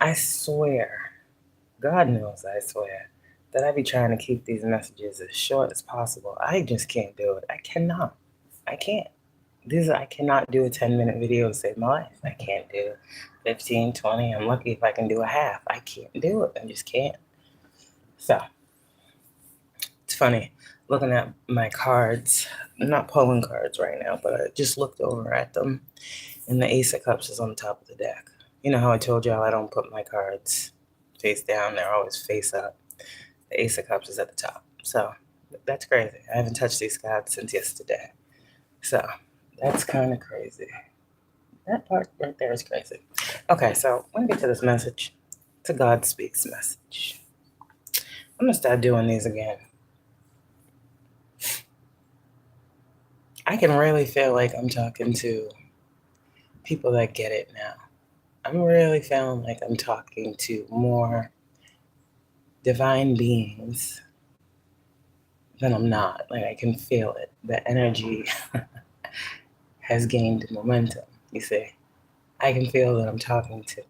I swear, God knows I swear, that I be trying to keep these messages as short as possible. I just can't do it. I cannot. I can't. I cannot do a 10-minute video to save my life. I can't do 15, 20. I'm lucky if I can do a half. I can't do it. I just can't. So, it's funny looking at my cards. I'm not pulling cards right now, but I just looked over at them, and the Ace of Cups is on the top of the deck. You know how I told y'all I don't put my cards face down, they're always face up. The Ace of Cups is at the top. So, that's crazy. I haven't touched these cards since yesterday. So, that's kind of crazy. That part right there is crazy. Okay, so let me get to this message. It's a God Speaks message. I'm going to start doing these again. I can really feel like I'm talking to people that get it now. I'm really feeling like I'm talking to more divine beings than I'm not. Like, I can feel it. The energy has gained momentum, you see. I can feel that I'm talking to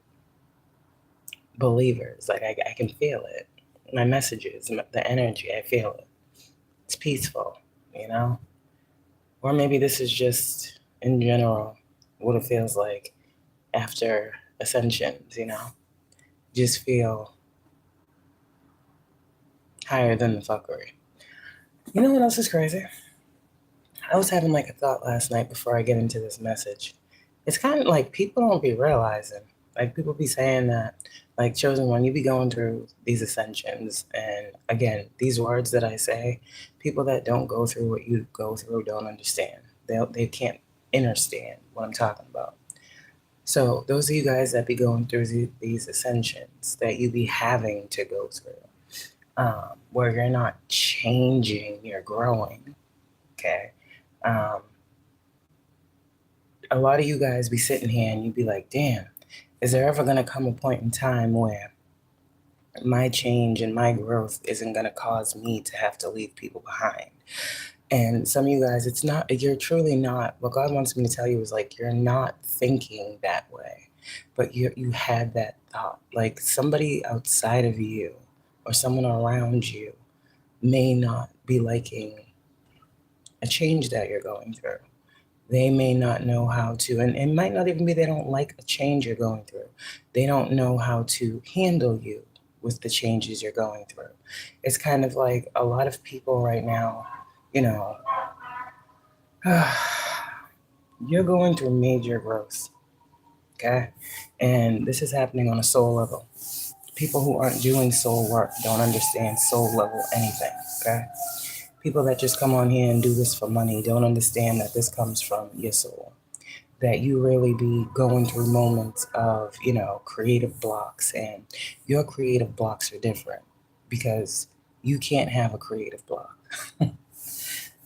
believers. Like, I can feel it. My messages, the energy, I feel it. It's peaceful, you know? Or maybe this is just, in general, what it feels like after ascensions, you know? Just feel higher than the fuckery. You know what else is crazy? I was having like a thought last night before I get into this message. It's kind of like people don't be realizing. Like people be saying that, like Chosen One, you be going through these ascensions. And again, these words that I say, people that don't go through what you go through don't understand. They can't understand what I'm talking about. So those of you guys that be going through these ascensions that you be having to go through, where you're not changing, you're growing, okay? A lot of you guys be sitting here and you be like, damn, is there ever going to come a point in time where my change and my growth isn't going to cause me to have to leave people behind? And some of you guys, it's not, you're truly not, what God wants me to tell you is like, you're not thinking that way, but you had that thought. Like somebody outside of you or someone around you may not be liking a change that you're going through. They may not know how to, and it might not even be they don't like a change you're going through. They don't know how to handle you with the changes you're going through. It's kind of like a lot of people right now, you know, you're going through major growth, okay? And this is happening on a soul level. People who aren't doing soul work don't understand soul level anything, okay? People that just come on here and do this for money don't understand that this comes from your soul. That you really be going through moments of, you know, creative blocks, and your creative blocks are different because you can't have a creative block.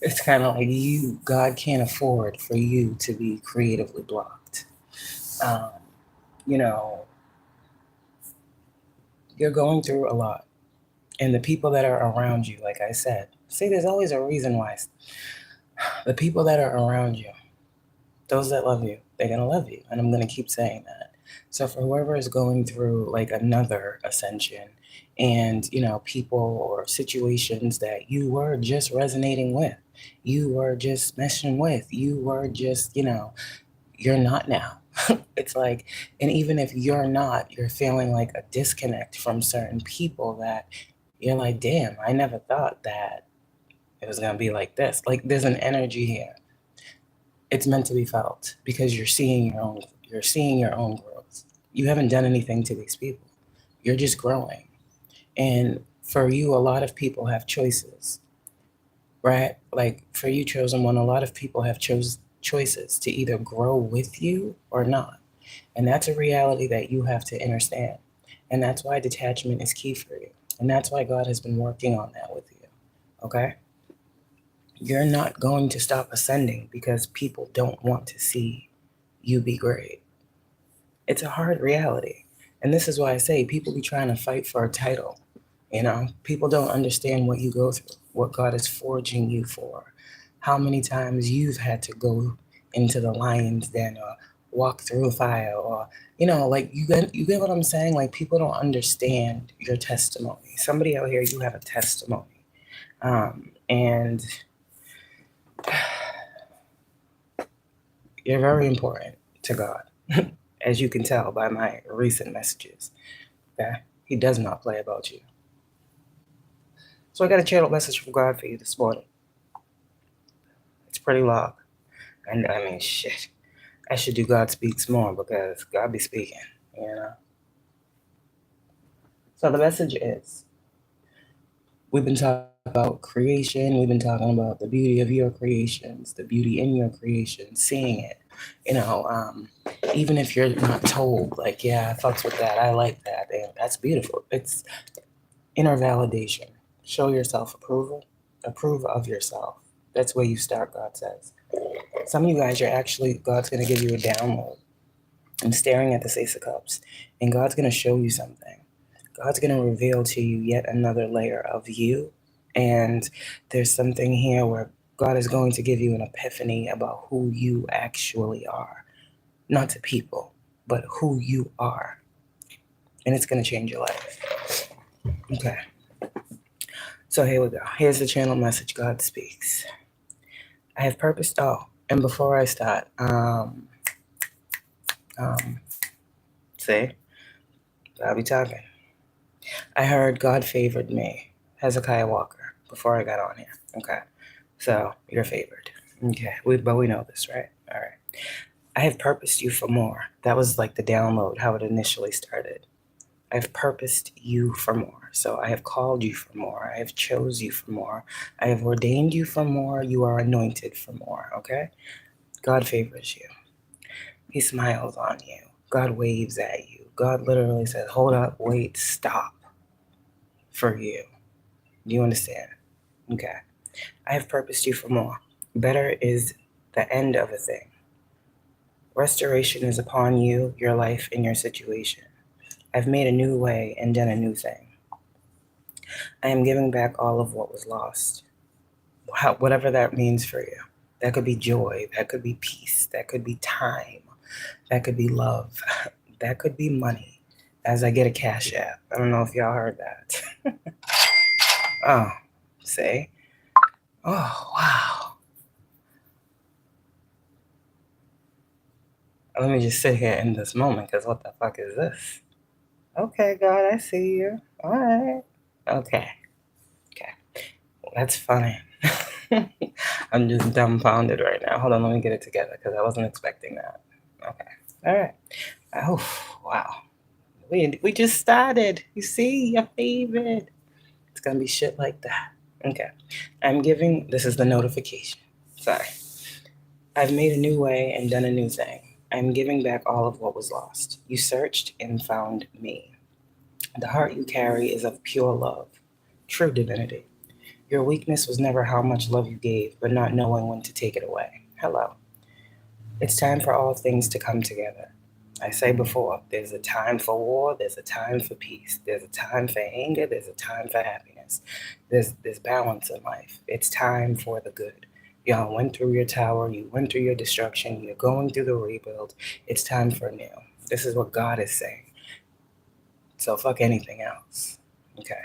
It's kind of like God can't afford for you to be creatively blocked. You know, you're going through a lot. And the people that are around you, like I said, see, there's always a reason why. The people that are around you, those that love you, they're going to love you. And I'm going to keep saying that. So for whoever is going through like another ascension and, you know, people or situations that you were just resonating with, you were just meshing with, you were just, you know, you're not now. It's like, and even if you're not, you're feeling like a disconnect from certain people that you're like, damn, I never thought that it was going to be like this. Like there's an energy here. It's meant to be felt because you're seeing your own growth. You haven't done anything to these people. You're just growing. And for you, a lot of people have choices, right? Like for you, Chosen One, a lot of people have choices to either grow with you or not. And that's a reality that you have to understand. And that's why detachment is key for you. And that's why God has been working on that with you. Okay? You're not going to stop ascending because people don't want to see you be great. It's a hard reality. And this is why I say people be trying to fight for a title. You know, people don't understand what you go through, what God is forging you for, how many times you've had to go into the lion's den or walk through fire, or like you get what I'm saying? Like, people don't understand your testimony. Somebody out here, you have a testimony, and you're very important to God, as you can tell by my recent messages. Okay? He does not play about you. So I got a channel message from God for you this morning. It's pretty long, and I mean, shit, I should do God Speaks more, because God be speaking, So the message is, we've been talking about creation. We've been talking about the beauty of your creations, the beauty in your creations, seeing it. Even if you're not told, like, yeah, I fucks with that, I like that, and that's beautiful. It's inner validation. Show yourself approval. Approve of yourself. That's where you start, God says. Some of you guys, God's going to give you a download. I'm staring at this Ace of Cups, and God's going to show you something. God's going to reveal to you yet another layer of you. And there's something here where God is going to give you an epiphany about who you actually are. Not to people, but who you are. And it's going to change your life. Okay. So here we go. Here's the channel message. God speaks. I have purpose. Oh, and before I start, see, I'll be talking. I heard God favored me, Hezekiah Walker, before I got on here. Okay. So you're favored. Okay. But we know this, right? All right. I have purposed you for more. That was like the download, how it initially started. I have purposed you for more. So I have called you for more. I have chose you for more. I have ordained you for more. You are anointed for more. Okay? God favors you. He smiles on you. God waves at you. God literally says, hold up, wait, stop for you. Do you understand? Okay. I have purposed you for more. Better is the end of a thing. Restoration is upon you, your life, and your situation. I've made a new way and done a new thing. I am giving back all of what was lost. Whatever that means for you. That could be joy. That could be peace. That could be time. That could be love. That could be money. As I get a Cashapp. I don't know if y'all heard that. Oh, say. Oh, wow. Let me just sit here in this moment, because what the fuck is this? Okay, God, I see you. All right. Okay. That's funny. I'm just dumbfounded right now. Hold on, let me get it together, because I wasn't expecting that. Okay. All right. Oh, wow. We just started. You see, your favorite. It's going to be shit like that. Okay. This is the notification. Sorry. I've made a new way and done a new thing. I'm giving back all of what was lost. You searched and found me. The heart you carry is of pure love, true divinity. Your weakness was never how much love you gave, but not knowing when to take it away. Hello. It's time for all things to come together. I say before, there's a time for war, there's a time for peace, there's a time for anger, there's a time for happiness. There's balance in life. It's time for the good. Y'all went through your tower, you went through your destruction, you're going through the rebuild. It's time for new. This is what God is saying. So fuck anything else. Okay.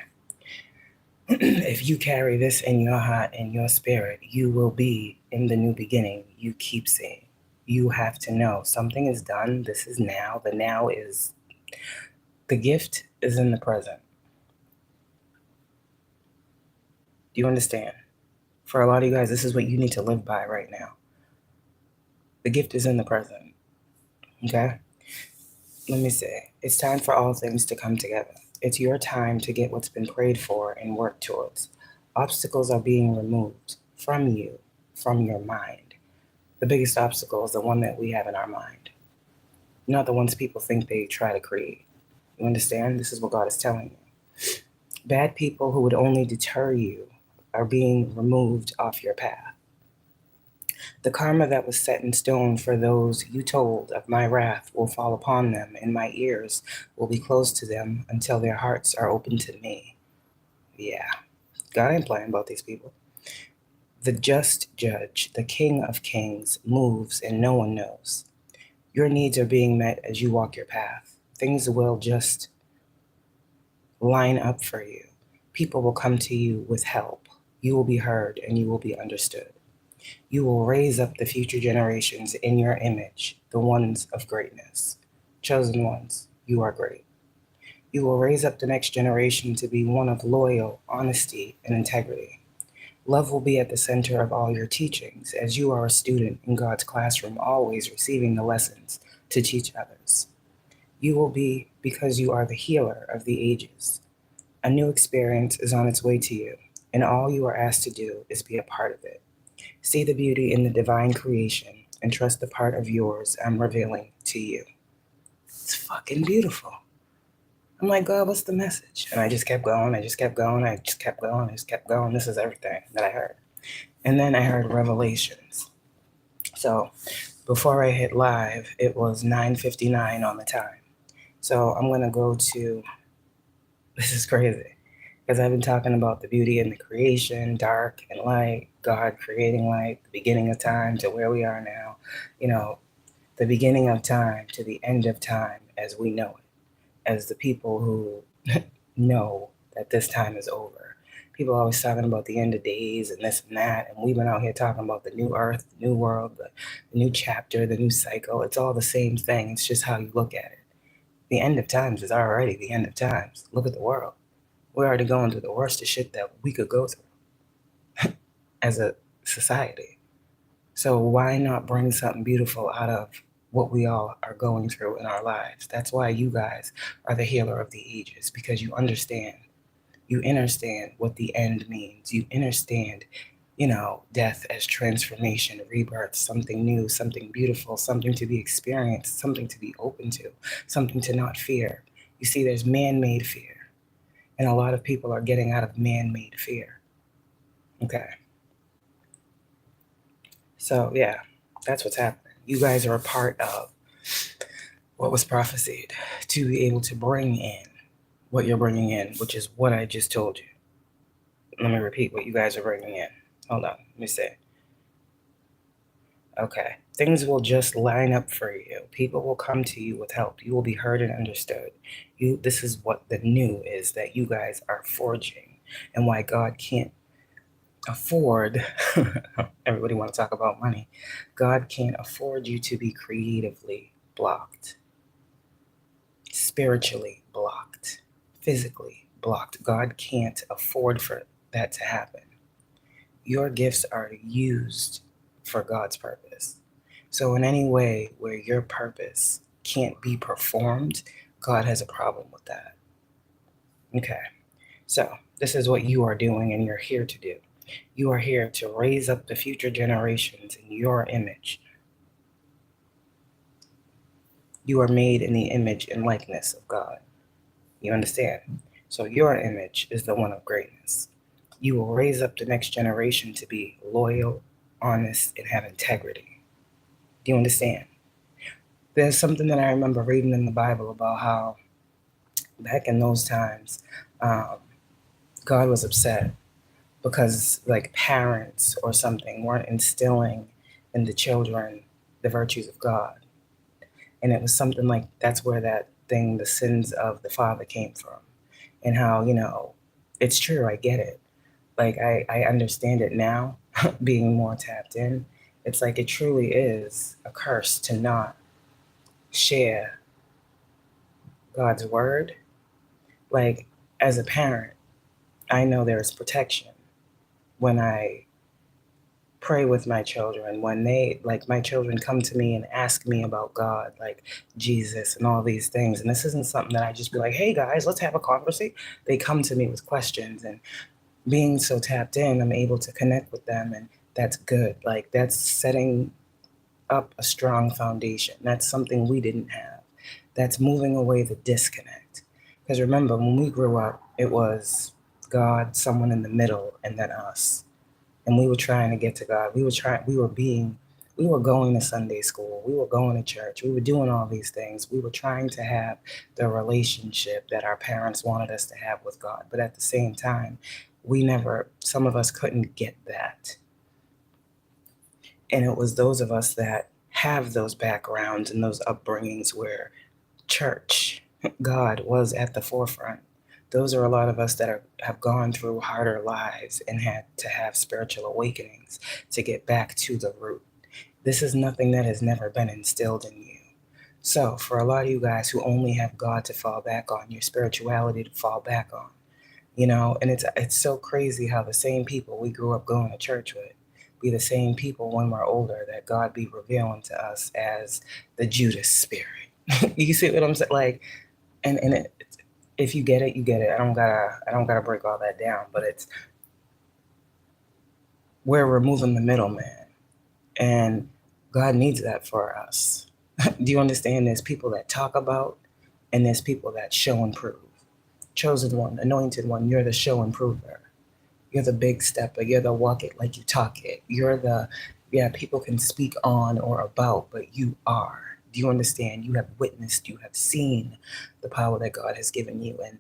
If you carry this in your heart and your spirit, you will be in the new beginning. You keep seeing. You have to know something is done. This is now. The now is, the gift is in the present. Do you understand? For a lot of you guys, this is what you need to live by right now. The gift is in the present. Okay? Let me say, it's time for all things to come together. It's your time to get what's been prayed for and work towards. Obstacles are being removed from you, from your mind. The biggest obstacle is the one that we have in our mind, not the ones people think they try to create. You understand? This is what God is telling you. Bad people who would only deter you are being removed off your path. The karma that was set in stone for those you told of my wrath will fall upon them, and my ears will be closed to them until their hearts are open to me. Yeah, God ain't playing about these people. The just judge, the King of Kings, moves and no one knows. Your needs are being met as you walk your path. Things will just line up for you. People will come to you with help. You will be heard and you will be understood. You will raise up the future generations in your image, the ones of greatness. Chosen ones, you are great. You will raise up the next generation to be one of loyal, honesty, and integrity. Love will be at the center of all your teachings, as you are a student in God's classroom, always receiving the lessons to teach others. You will be because you are the healer of the ages. A new experience is on its way to you, and all you are asked to do is be a part of it. See the beauty in the divine creation and trust the part of yours I'm revealing to you. It's fucking beautiful. I'm like, God, what's the message? And I just kept going. I just kept going. I just kept going. I just kept going. This is everything that I heard. And then I heard revelations. So before I hit live, it was 9:59 on the time. So I'm going to go to, this is crazy, because I've been talking about the beauty in the creation, dark and light, God creating light, the beginning of time to where we are now, you know, the beginning of time to the end of time as we know it, as the people who know that this time is over. People are always talking about the end of days and this and that, and we've been out here talking about the new earth, the new world, the new chapter, the new cycle. It's all the same thing. It's just how you look at it. The end of times is already the end of times. Look at the world. We're already going through the worst of shit that we could go through as a society. So why not bring something beautiful out of what we all are going through in our lives? That's why you guys are the healer of the ages, because you understand. You understand what the end means. You understand, death as transformation, rebirth, something new, something beautiful, something to be experienced, something to be open to, something to not fear. You see, there's man-made fear, and a lot of people are getting out of man-made fear. Okay. So, yeah, that's what's happening. You guys are a part of what was prophesied to be able to bring in what you're bringing in, which is what I just told you. Let me repeat what you guys are bringing in. Hold on, let me see. Okay. Things will just line up for you. People will come to you with help. You will be heard and understood. This is what the new is that you guys are forging, and why God can't afford everybody want to talk about money. God can't afford you to be creatively blocked, spiritually blocked, physically blocked. God can't afford for that to happen. Your gifts are used for God's purpose. So in any way where your purpose can't be performed, God has a problem with that. Okay. So this is what you are doing and you're here to do. You are here to raise up the future generations in your image. You are made in the image and likeness of God. You understand? So your image is the one of greatness. You will raise up the next generation to be loyal, honest, and have integrity. Do you understand? There's something that I remember reading in the Bible about how back in those times, God was upset because like parents or something weren't instilling in the children the virtues of God. And it was something like that's where that thing, the sins of the father, came from. And how, it's true, I get it. Like I understand it now, being more tapped in. It's like it truly is a curse to not share God's word. Like as a parent, I know there is protection when I pray with my children, when my children come to me and ask me about God, like Jesus and all these things. And this isn't something that I just be like, hey guys, let's have a conversation. They come to me with questions, and being so tapped in, I'm able to connect with them, and that's good. Like that's setting up a strong foundation. That's something we didn't have. That's moving away the disconnect. Because remember, when we grew up, it was God, someone in the middle, and then us. And we were trying to get to God. We were going to Sunday school. We were going to church. We were doing all these things. We were trying to have the relationship that our parents wanted us to have with God. But at the same time, some of us couldn't get that. And it was those of us that have those backgrounds and those upbringings where church, God was at the forefront. Those are a lot of us that have gone through harder lives and had to have spiritual awakenings to get back to the root. This is nothing that has never been instilled in you. So for a lot of you guys who only have God to fall back on, your spirituality to fall back on, and it's so crazy how the same people we grew up going to church with be the same people when we're older that God be revealing to us as the Judas spirit. You see what I'm saying? Like, and if you get it, you get it. I don't gotta break all that down, but it's we're removing the middleman, and God needs that for us. Do you understand? There's people that talk about, and there's people that show and prove. Chosen one, anointed one, you're the show and prover. You're the big stepper. You're the walk it like you talk it. You're the, people can speak on or about, but you are. Do you understand? You have witnessed, you have seen the power that God has given you. And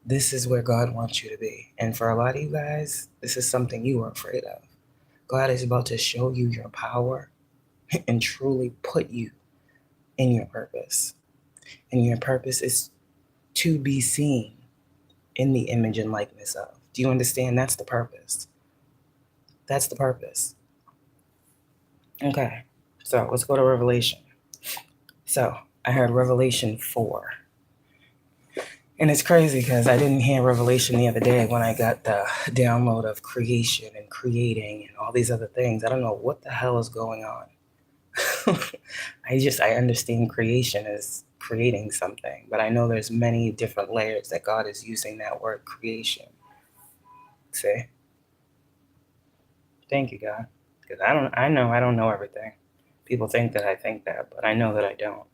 this is where God wants you to be. And for a lot of you guys, this is something you are afraid of. God is about to show you your power and truly put you in your purpose. And your purpose is to be seen in the image and likeness of. Do you understand? That's the purpose. That's the purpose. Okay, so let's go to Revelation. So I heard Revelation 4. And it's crazy because I didn't hear Revelation the other day when I got the download of creation and creating and all these other things. I don't know what the hell is going on. I understand creation is creating something, but I know there's many different layers that God is using that word creation. See? Thank you, God. Because I know I don't know everything. People think that I think that, but I know that I don't.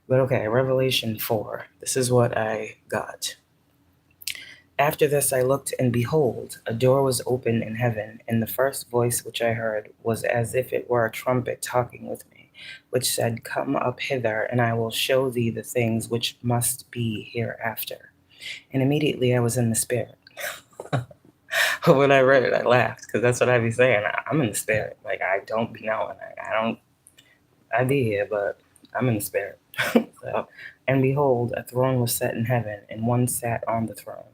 But okay, Revelation 4. This is what I got. After this I looked, and behold, a door was opened in heaven, and the first voice which I heard was as if it were a trumpet talking with me, which said, Come up hither, and I will show thee the things which must be hereafter. And immediately I was in the spirit. When I read it, I laughed, because that's what I be saying. I'm in the spirit. Like, I don't be knowing. I be here, but I'm in the spirit. So, and behold, a throne was set in heaven, and one sat on the throne.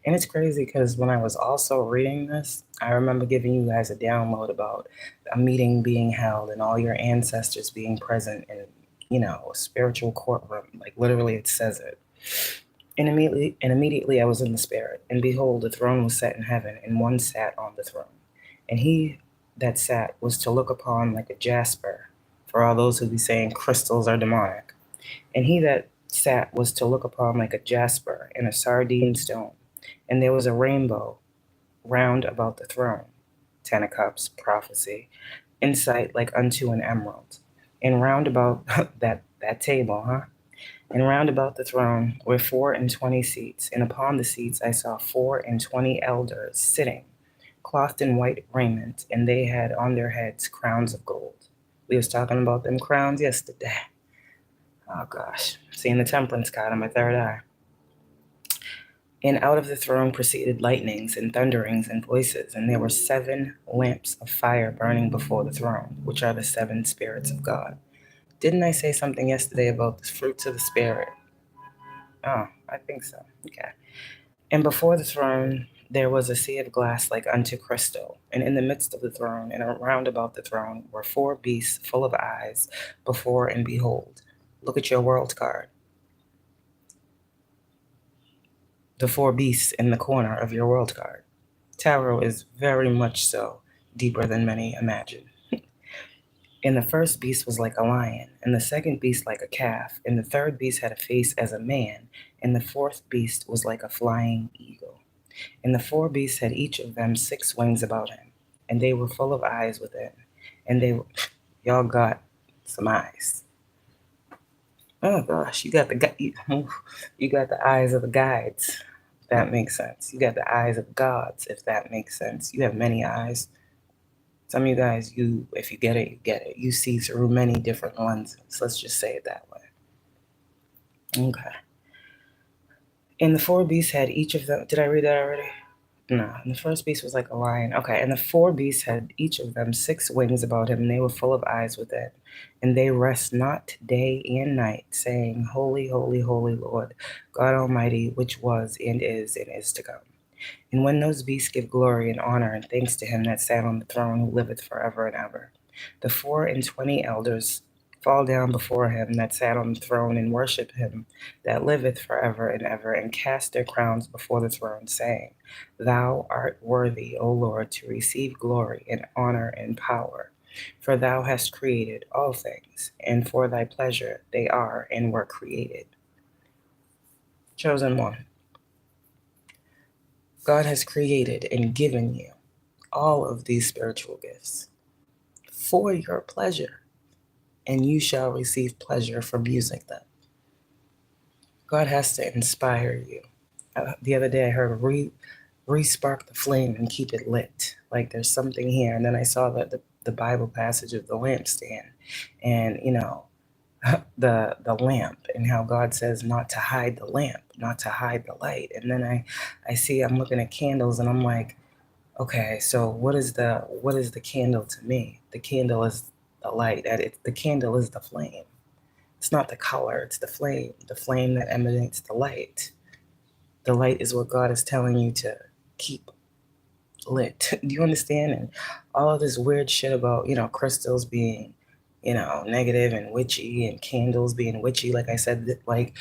And it's crazy because when I was also reading this, I remember giving you guys a download about a meeting being held and all your ancestors being present in, a spiritual courtroom. Like, literally, it says it. And immediately I was in the spirit, and behold, a throne was set in heaven, and one sat on the throne. And he that sat was to look upon like a jasper, for all those who be saying crystals are demonic. And he that sat was to look upon like a jasper and a sardine stone. And there was a rainbow round about the throne, 10 of cups, prophecy, insight like unto an emerald. And round about that table, and round about the throne were 24 seats, and upon the seats I saw 24 elders sitting, clothed in white raiment, and they had on their heads crowns of gold. We was talking about them crowns yesterday. Oh gosh, seeing the temperance card on my third eye. And out of the throne proceeded lightnings and thunderings and voices, and there were 7 lamps of fire burning before the throne, which are the 7 spirits of God. Didn't I say something yesterday about the fruits of the Spirit? Oh, I think so. Okay. And before the throne there was a sea of glass like unto crystal, and in the midst of the throne and around about the throne were 4 beasts full of eyes before and behold. Look at your world card. The 4 beasts in the corner of your world card. Tarot is very much so deeper than many imagine. And the first beast was like a lion, and the second beast like a calf, and the third beast had a face as a man, and the fourth beast was like a flying eagle. And the 4 beasts had each of them 6 wings about him, and they were full of eyes within. And y'all got some eyes. Oh gosh, you got the eyes of the guides, if that makes sense. You got the eyes of gods, if that makes sense. You have many eyes. Some of you guys, if you get it, you get it. You see through many different lenses. Let's just say it that way. Okay. And the 4 beasts had each of them. Did I read that already? No, and the first beast was like a lion. Okay, and the 4 beasts had each of them 6 wings about him, and they were full of eyes within. And they rest not day and night, saying, Holy, holy, holy Lord, God Almighty, which was and is to come. And when those beasts give glory and honor and thanks to him that sat on the throne, who liveth forever and ever, the 24 elders fall down before him that sat on the throne and worship him that liveth forever and ever, and cast their crowns before the throne, saying, Thou art worthy, O Lord, to receive glory and honor and power. For thou hast created all things, and for thy pleasure they are and were created. Chosen one, God has created and given you all of these spiritual gifts for your pleasure, and you shall receive pleasure from using them. God has to inspire you. The other day I heard re-spark the flame and keep it lit. Like there's something here. And then I saw that the Bible passage of the lampstand, and the lamp, and how God says not to hide the lamp, not to hide the light. And then I'm looking at candles, and I'm like, okay, so what is the candle to me? The candle is the light. The candle is the flame. It's not the color, it's the flame that emanates the light. The light is what God is telling you to keep lit. Do you understand? And all of this weird shit about, crystals being, negative and witchy, and candles being witchy. Like I said, like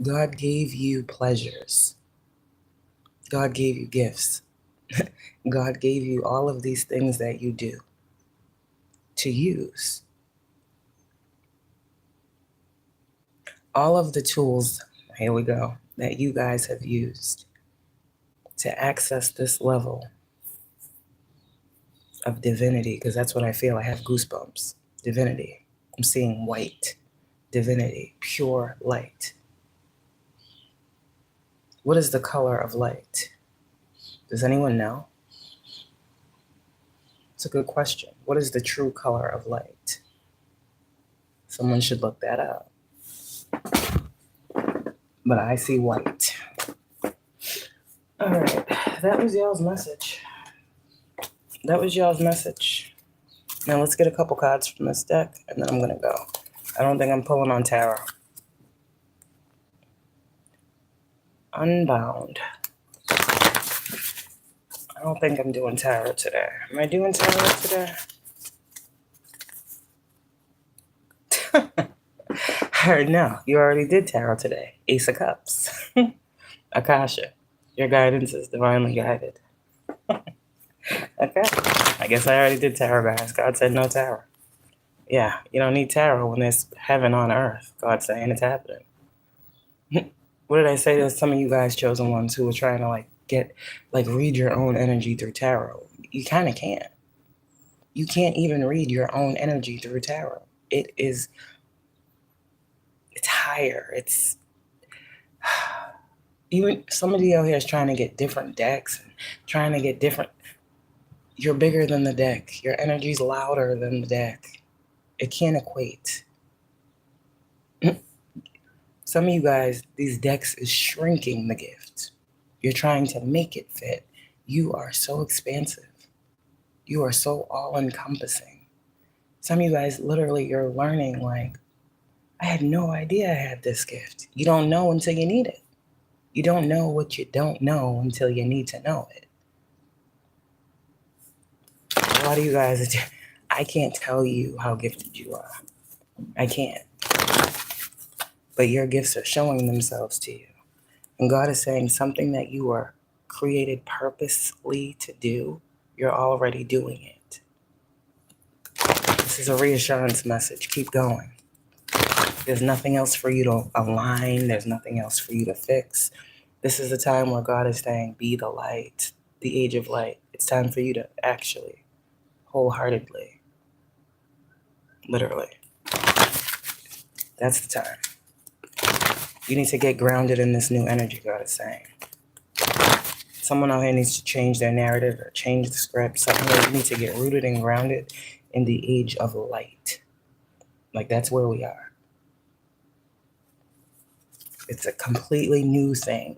God gave you pleasures. God gave you gifts. God gave you all of these things that you do to use. All of the tools, here we go, that you guys have used to access this level of divinity, because that's what I feel. I have goosebumps. Divinity. I'm seeing white. Divinity. Pure light. What is the color of light? Does anyone know? It's a good question. What is the true color of light? Someone should look that up. But I see white. All right. That was y'all's message. Now let's get a couple cards from this deck, and then I'm going to go. I don't think I'm pulling on tarot. Unbound. I don't think I'm doing tarot today. Am I doing tarot today? No, you already did tarot today. Ace of Cups. Akasha. Your guidance is divinely guided. Okay. I guess I already did tarot, guys. God said no tarot. Yeah, you don't need tarot when there's heaven on earth. God's saying it's happening. What did I say to some of you guys, chosen ones, who were trying to read your own energy through tarot? You kind of can't. You can't even read your own energy through tarot. It's higher. It's even somebody out here is trying to get different decks and trying to get different. You're bigger than the deck. Your energy's louder than the deck. It can't equate. Some of you guys, these decks is shrinking the gift. You're trying to make it fit. You are so expansive. You are so all-encompassing. Some of you guys, literally, you're learning I had no idea I had this gift. You don't know until you need it. You don't know what you don't know until you need to know it. A lot of you guys, I can't tell you how gifted you are. I can't. But your gifts are showing themselves to you. And God is saying something that you are created purposely to do, you're already doing it. This is a reassurance message. Keep going. There's nothing else for you to align. There's nothing else for you to fix. This is the time where God is saying, be the light, the age of light. It's time for you to actually, wholeheartedly, literally. That's the time. You need to get grounded in this new energy, God is saying. Someone out here needs to change their narrative or change the script. You need to get rooted and grounded in the age of light. That's where we are. It's a completely new thing.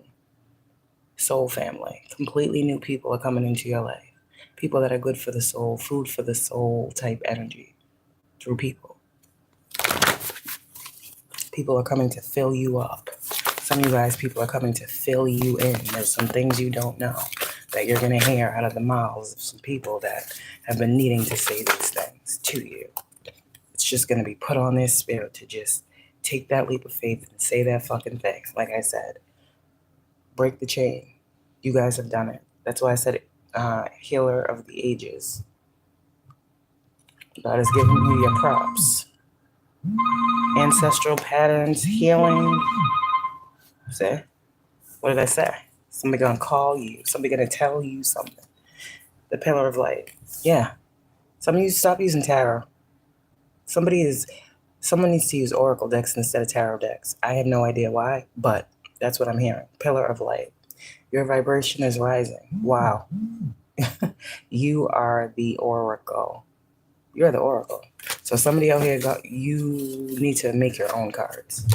soul family. Completely new people are coming into your life. People that are good for the soul, food for the soul type energy through people. People are coming to fill you up. Some of you guys, people are coming to fill you in. There's some things you don't know that you're going to hear out of the mouths of some people that have been needing to say these things to you. It's just going to be put on their spirit to just take that leap of faith and say that fucking thing. Like I said, break the chain. You guys have done it. That's why I said healer of the ages. God is giving you your props. Ancestral patterns, healing. See? What did I say? Somebody gonna call you. Somebody gonna tell you something. The pillar of light. Yeah. Some of you stop using tarot. Someone needs to use oracle decks instead of tarot decks. I have no idea why, but that's what I'm hearing. Pillar of light. Your vibration is rising. Wow. You are the oracle. You're the oracle. So somebody out here, you need to make your own cards.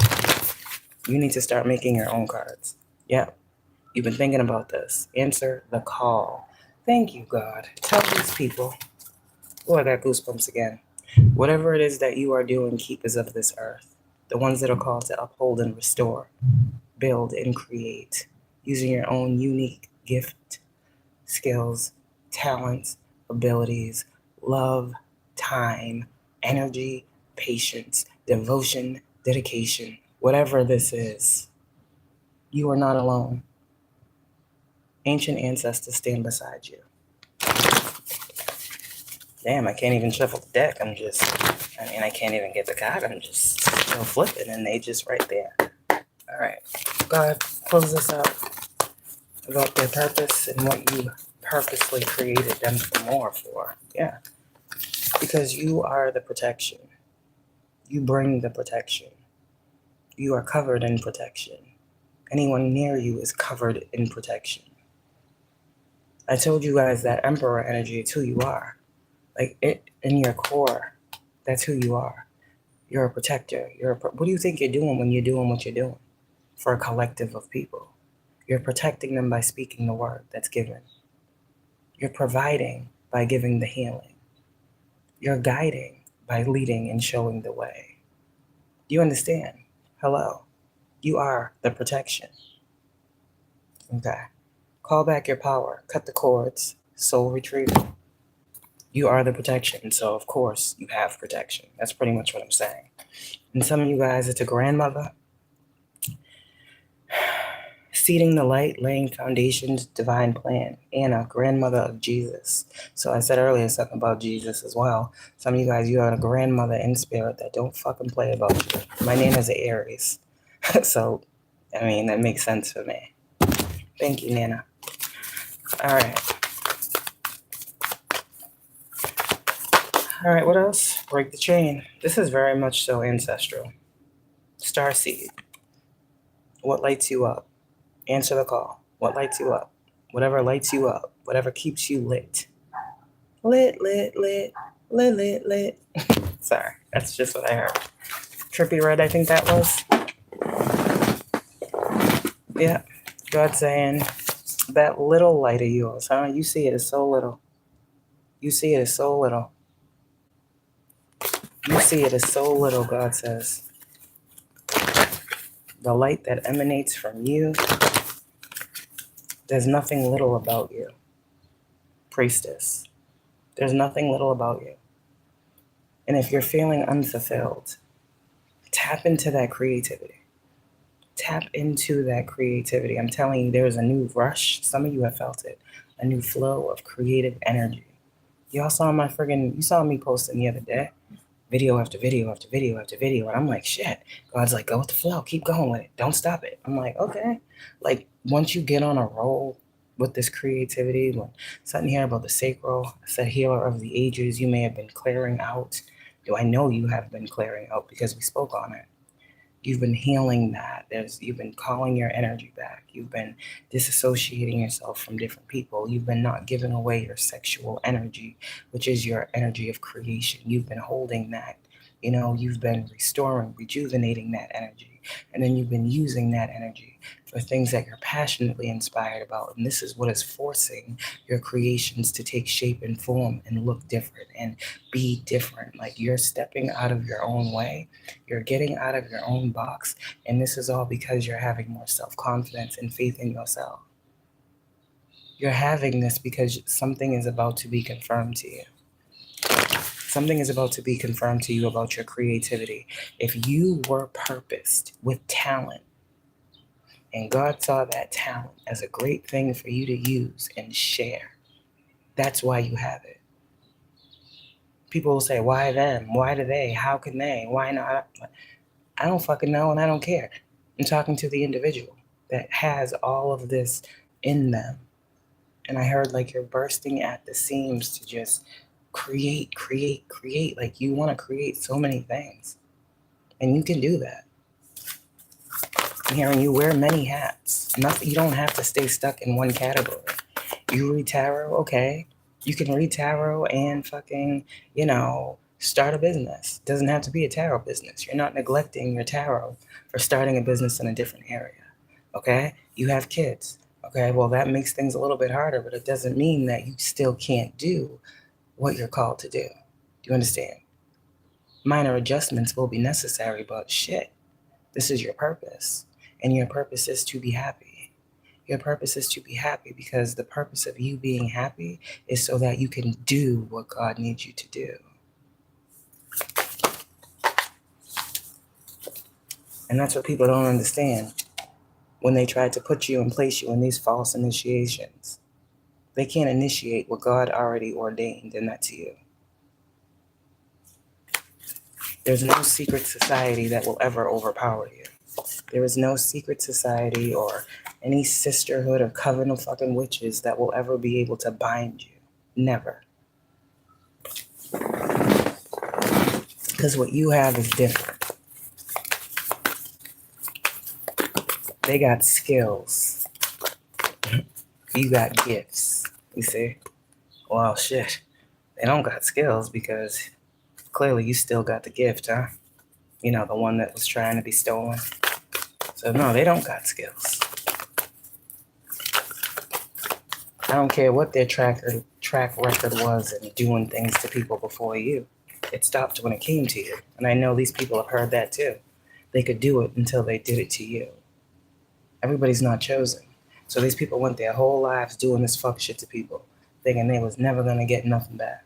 You need to start making your own cards. Yeah. You've been thinking about this. Answer the call. Thank you, God. Tell these people. Oh, I got goosebumps again. Whatever it is that you are doing, keepers of this earth. The ones that are called to uphold and restore, build and create, using your own unique gift, skills, talents, abilities, love, time, energy, patience, devotion, dedication, whatever this is. You are not alone. Ancient ancestors stand beside you. Damn, I can't even shuffle the deck. I can't even get the card. I'm just still flipping, and they just right there. All right. God, close this out about their purpose and what you purposely created them more for. Yeah. Because you are the protection. You bring the protection. You are covered in protection. Anyone near you is covered in protection. I told you guys that Emperor energy is who you are. Like, it in your core, that's who you are. You're a protector. What do you think you're doing when you're doing what you're doing? For a collective of people. You're protecting them by speaking the word that's given. You're providing by giving the healing. You're guiding by leading and showing the way. You understand? Hello. You are the protection. Okay. Call back your power. Cut the cords. Soul retrieval. You are the protection, so of course you have protection. That's pretty much what I'm saying. And some of you guys, it's a grandmother. Seeding the light, laying foundations, divine plan. Anna, grandmother of Jesus. So I said earlier something about Jesus as well. Some of you guys, you are a grandmother in spirit that don't fucking play about you. My name is Aries. So, that makes sense for me. Thank you, Nana. All right. All right, what else? Break the chain. This is very much so ancestral. Starseed. What lights you up? Answer the call. What lights you up? Whatever lights you up. Whatever keeps you lit. Lit, lit, lit. Lit, lit, lit. Sorry, that's just what I heard. Trippy Red, I think that was. Yeah. God saying, that little light of yours, huh? You see it as so little. You see it as so little. You see it as so little, God says. The light that emanates from you, there's nothing little about you. Priestess. There's nothing little about you. And if you're feeling unfulfilled, tap into that creativity. Tap into that creativity. I'm telling you, there's a new rush. Some of you have felt it. A new flow of creative energy. Y'all saw you saw me posting the other day. Video after video after video after video. And I'm like, shit. God's like, go with the flow. Keep going with it. Don't stop it. I'm like, okay. Like, once you get on a roll with this creativity, when something here about the sacral, I said healer of the ages, you may have been clearing out. Do I know you have been clearing out because we spoke on it? You've been healing that. You've been calling your energy back. You've been disassociating yourself from different people. You've been not giving away your sexual energy, which is your energy of creation. You've been holding that. You've been restoring, rejuvenating that energy. And then you've been using that energy for things that you're passionately inspired about. And this is what is forcing your creations to take shape and form and look different and be different. Like you're stepping out of your own way. You're getting out of your own box. And this is all because you're having more self-confidence and faith in yourself. You're having this because something is about to be confirmed to you. Something is about to be confirmed to you about your creativity. If you were purposed with talent, and God saw that talent as a great thing for you to use and share, that's why you have it. People will say, why them? Why do they? How can they? Why not? I don't fucking know, and I don't care. I'm talking to the individual that has all of this in them. And I heard like you're bursting at the seams to just create. Like you want to create so many things. And you can do that. I'm hearing you wear many hats. You don't have to stay stuck in one category. You read tarot, okay. You can read tarot and fucking, start a business. Doesn't have to be a tarot business. You're not neglecting your tarot for starting a business in a different area, okay? You have kids, okay? Well, that makes things a little bit harder, but it doesn't mean that you still can't do what you're called to do. Do you understand? Minor adjustments will be necessary, but shit, this is your purpose. And your purpose is to be happy. Your purpose is to be happy because the purpose of you being happy is so that you can do what God needs you to do. And that's what people don't understand when they try to put you and place you in these false initiations. They can't initiate what God already ordained, and that's you. There's no secret society that will ever overpower you. There is no secret society or any sisterhood or coven of fucking witches that will ever be able to bind you. Never. Because what you have is different. They got skills. You got gifts. You see? Well, shit. They don't got skills because clearly you still got the gift, huh? The one that was trying to be stolen. So no, they don't got skills. I don't care what their track record was in doing things to people before you. It stopped when it came to you. And I know these people have heard that too. They could do it until they did it to you. Everybody's not chosen. So these people went their whole lives doing this fuck shit to people, thinking they was never going to get nothing back.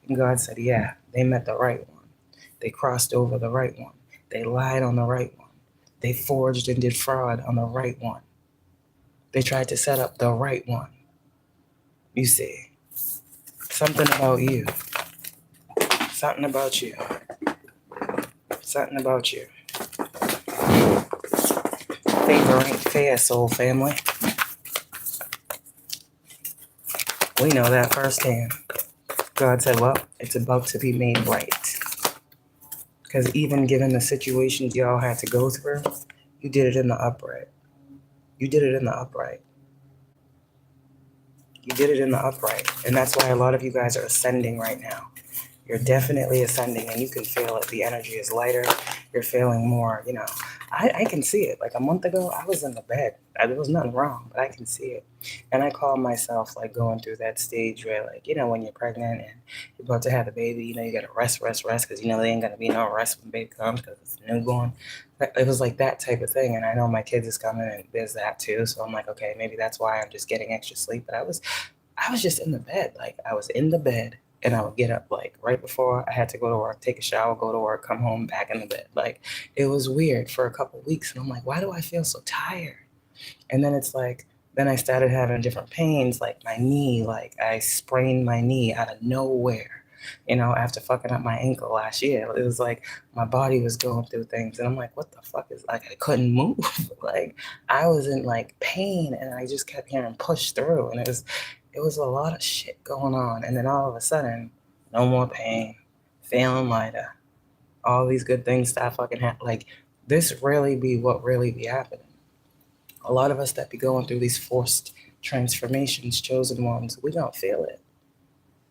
And God said, yeah, they met the right one. They crossed over the right one. They lied on the right one. They forged and did fraud on the right one. They tried to set up the right one. You see, something about you. Something about you. Something about you. Favor ain't fair, soul family. We know that firsthand. God said, well, it's about to be made right. Because even given the situations y'all had to go through, you did it in the upright. You did it in the upright. You did it in the upright. And that's why a lot of you guys are ascending right now. You're definitely ascending, and you can feel it. The energy is lighter. You're feeling more, I can see it. Like a month ago, I was in the bed. There was nothing wrong, but I can see it. And I call myself like going through that stage where like, when you're pregnant and you're about to have a baby, you got to rest because, there ain't going to be no rest when baby comes because it's a newborn. It was like that type of thing. And I know my kids is coming and there's that too. So I'm like, okay, maybe that's why I'm just getting extra sleep. But I was just in the bed. Like I was in the bed. And I would get up like right before I had to go to work, take a shower, go to work, come home, back in the bed. Like it was weird for a couple of weeks. And I'm like, why do I feel so tired? And then it's like, then I started having different pains, like my knee, like I sprained my knee out of nowhere, after fucking up my ankle last year. It was like my body was going through things. And I'm like, what the fuck is like, I couldn't move. Like I was in like pain and I just kept hearing push through. And it was a lot of shit going on. And then all of a sudden, no more pain, feeling lighter. All these good things start fucking happening. Like, this really be what really be happening. A lot of us that be going through these forced transformations, chosen ones, we don't feel it.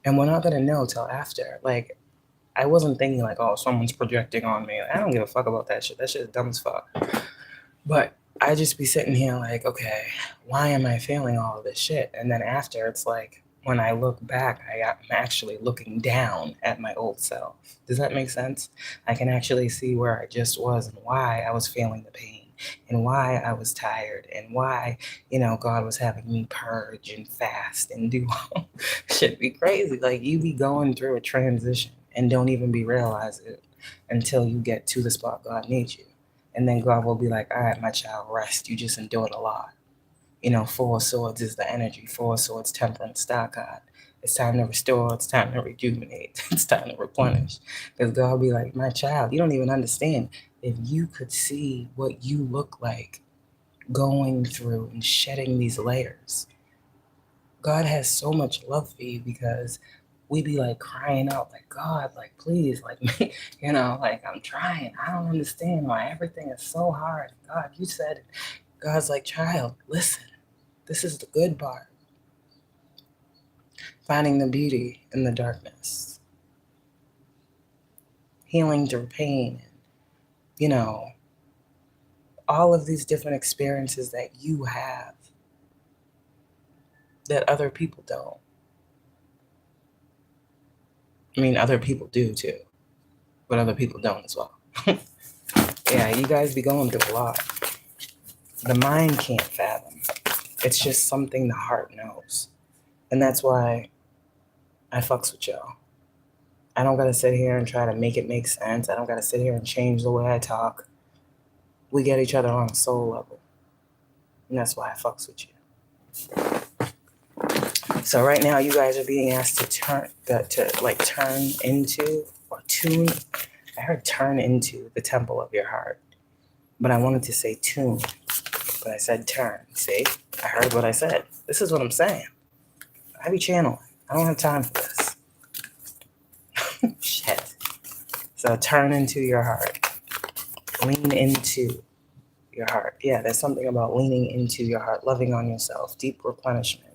And we're not going to know till after. Like, I wasn't thinking like, oh, someone's projecting on me. I don't give a fuck about that shit. That shit is dumb as fuck. But I just be sitting here like, okay, why am I feeling all of this shit? And then after, it's like, when I look back, I'm actually looking down at my old self. Does that make sense? I can actually see where I just was and why I was feeling the pain and why I was tired and why, God was having me purge and fast and do shit be crazy. Like, you be going through a transition and don't even be realize it until you get to the spot God needs you. And then God will be like, all right, my child, rest. You just endured a lot. 4 of Swords is the energy. 4 of Swords, Temperance, Star card. It's time to restore. It's time to rejuvenate. It's time to replenish. Because God will be like, my child, you don't even understand. If you could see what you look like going through and shedding these layers, God has so much love for you because we be like crying out like, God, like, please, like, me, like, I'm trying. I don't understand why everything is so hard. God, you said it. God's like, child, listen, this is the good part. Finding the beauty in the darkness. Healing through pain. All of these different experiences that you have that other people don't. I mean, other people do too, but other people don't as well. Yeah, you guys be going through a lot. The mind can't fathom. It's just something the heart knows. And that's why I fucks with y'all. I don't gotta sit here and try to make it make sense. I don't gotta sit here and change the way I talk. We get each other on a soul level. And that's why I fucks with you. So right now you guys are being asked to turn into or tune. I heard turn into the temple of your heart. But I wanted to say tune. But I said turn. See? I heard what I said. This is what I'm saying. I be channeling. I don't have time for this. Shit. So turn into your heart. Lean into your heart. Yeah, there's something about leaning into your heart, loving on yourself, deep replenishment.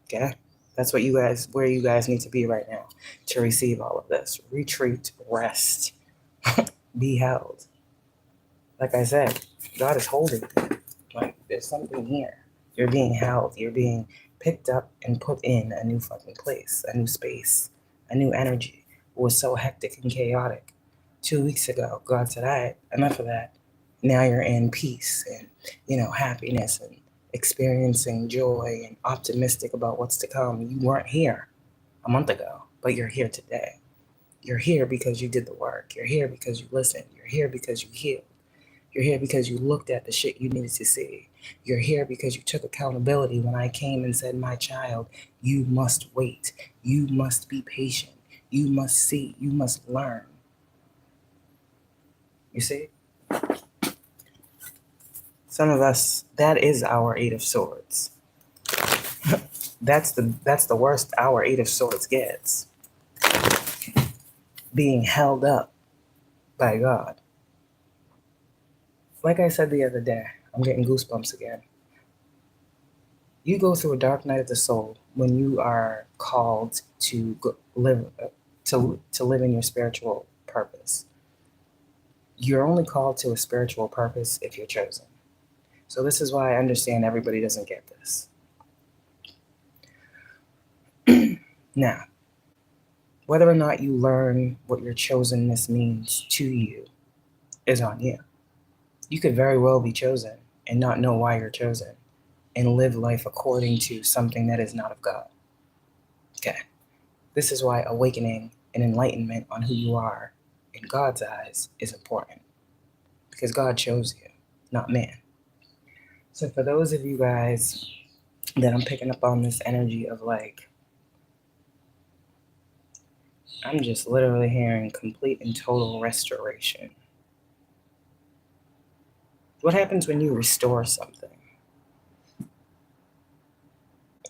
Okay? That's where you guys need to be right now to receive all of this. Retreat, rest, be held. Like I said, God is holding you. Like, there's something here. You're being held. You're being picked up and put in a new fucking place, a new space, a new energy. It was so hectic and chaotic. 2 weeks ago, God said, all right, enough of that. Now you're in peace and, happiness and experiencing joy and optimistic about what's to come. You weren't here a month ago, but you're here today. You're here because you did the work. You're here because you listened. You're here because you healed. You're here because you looked at the shit you needed to see. You're here because you took accountability when I came and said, my child, you must wait. You must be patient. You must see. You must learn. You see? Some of us, that is our 8 of Swords. That's the worst our 8 of Swords gets. Being held up by God. Like I said the other day, I'm getting goosebumps again. You go through a dark night of the soul when you are called to live in your spiritual purpose. You're only called to a spiritual purpose if you're chosen. So this is why I understand everybody doesn't get this. Now, whether or not you learn what your chosenness means to you is on you. You could very well be chosen and not know why you're chosen and live life according to something that is not of God. Okay. This is why awakening and enlightenment on who you are in God's eyes is important. Because God chose you, not man. So for those of you guys that I'm picking up on this energy of like, I'm just literally hearing complete and total restoration. What happens when you restore something?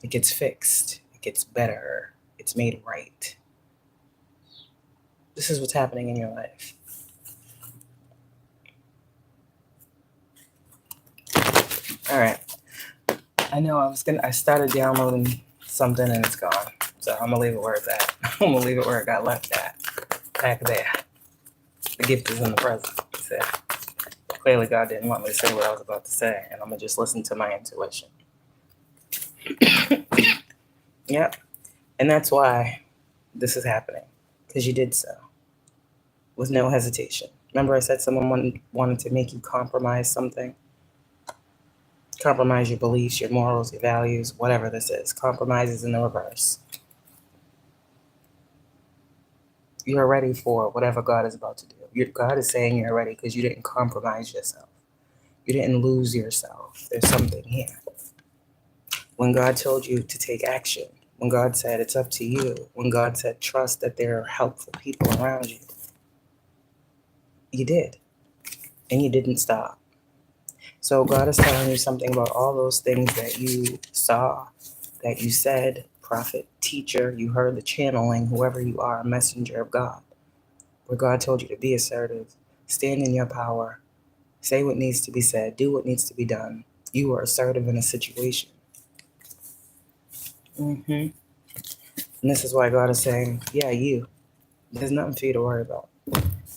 It gets fixed. It gets better. It's made right. This is what's happening in your life. All right. I know I started downloading something and it's gone. So I'm going to leave it where it's at. I'm going to leave it where it got left at. Back there. The gift is in the present. So, Clearly, God didn't want me to say what I was about to say, and I'm going to just listen to my intuition. Yep. And that's why this is happening, because you did so with no hesitation. Remember I said someone wanted to make you compromise something? Compromise your beliefs, your morals, your values, whatever this is. Compromise is in the reverse. You're ready for whatever God is about to do. God is saying you're ready because you didn't compromise yourself. You didn't lose yourself. There's something here. When God told you to take action, when God said it's up to you, when God said trust that there are helpful people around you, you did. And you didn't stop. So God is telling you something about all those things that you saw, that you said, prophet, teacher, you heard the channeling, whoever you are, a messenger of God, where God told you to be assertive, stand in your power, say what needs to be said, do what needs to be done. You were assertive in a situation. And this is why God is saying, yeah, you. There's nothing for you to worry about.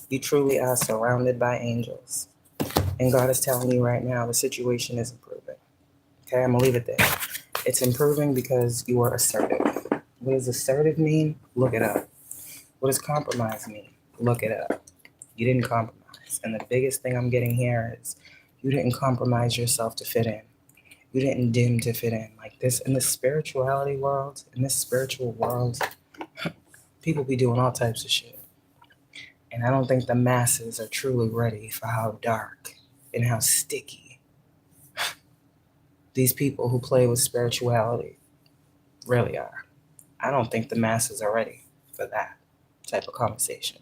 You truly are surrounded by angels. And God is telling you right now the situation is improving. Okay, I'm going to leave it there. It's improving because you are assertive. What does assertive mean? Look it up. What does compromise mean? Look it up. You didn't compromise. And the biggest thing I'm getting here is you didn't compromise yourself to fit in. You didn't dim to fit in. Like this, in the spirituality world, in this spiritual world, people be doing all types of shit. And I don't think the masses are truly ready for how dark and how sticky these people who play with spirituality really are. I don't think the masses are ready for that type of conversation.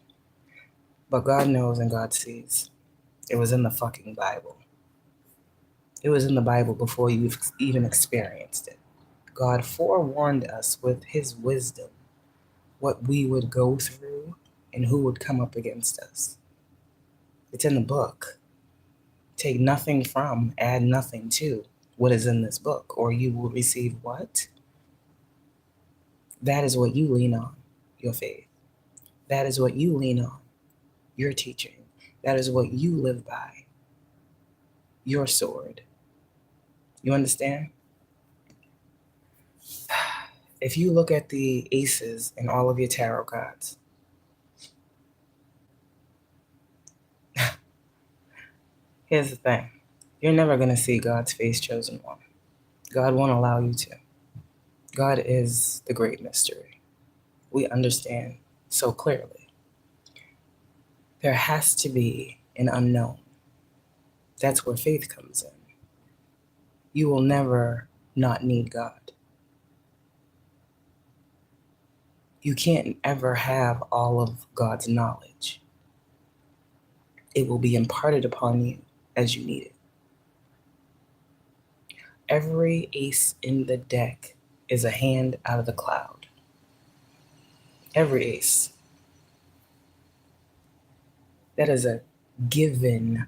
But God knows and God sees. It was in the fucking Bible. It was in the Bible before you even experienced it. God forewarned us with his wisdom what we would go through and who would come up against us. It's in the book. Take nothing from, add nothing to what is in this book, or you will receive what? That is what you lean on, your faith. That is what you lean on, your teaching. That is what you live by, your sword. You understand? If you look at the aces in all of your tarot cards, here's the thing. You're never going to see God's face, chosen one. God won't allow you to. God is the great mystery. We understand so clearly. There has to be an unknown. That's where faith comes in. You will never not need God. You can't ever have all of God's knowledge. It will be imparted upon you as you need it. Every ace in the deck is a hand out of the cloud. Every ace. That is a given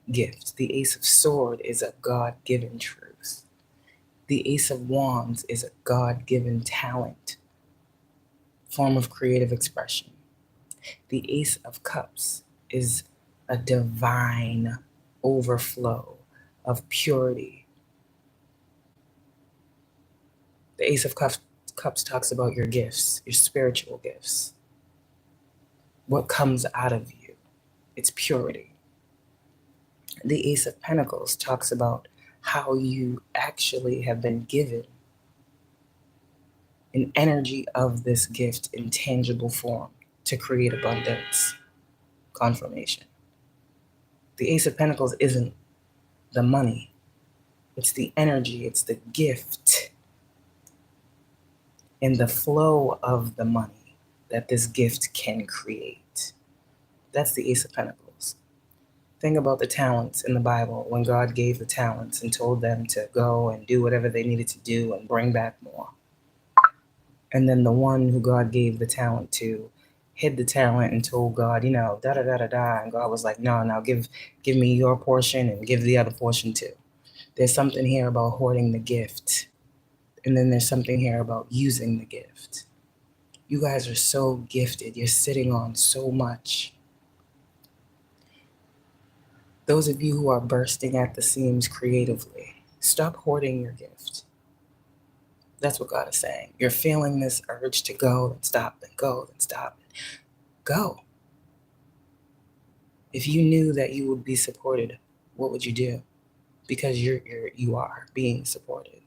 gift. The Ace of Swords is a God-given truth. The Ace of Wands is a God-given talent, form of creative expression. The Ace of Cups is a divine overflow of purity. The Ace of Cups talks about your gifts, your spiritual gifts. What comes out of you, it's purity. The Ace of Pentacles talks about how you actually have been given an energy of this gift in tangible form to create abundance, confirmation. The Ace of Pentacles isn't the money. It's the energy, it's the gift and the flow of the money that this gift can create. That's the Ace of Pentacles. Think about the talents in the Bible when God gave the talents and told them to go and do whatever they needed to do and bring back more. And then the one who God gave the talent to hid the talent and told God, da-da-da-da-da. And God was like, no, now give me your portion and give the other portion too. There's something here about hoarding the gift. And then there's something here about using the gift. You guys are so gifted. You're sitting on so much. Those of you who are bursting at the seams creatively, stop hoarding your gift. That's what God is saying. You're feeling this urge to go and stop and go and stop. Go. If you knew that you would be supported, what would you do? Because you are being supported.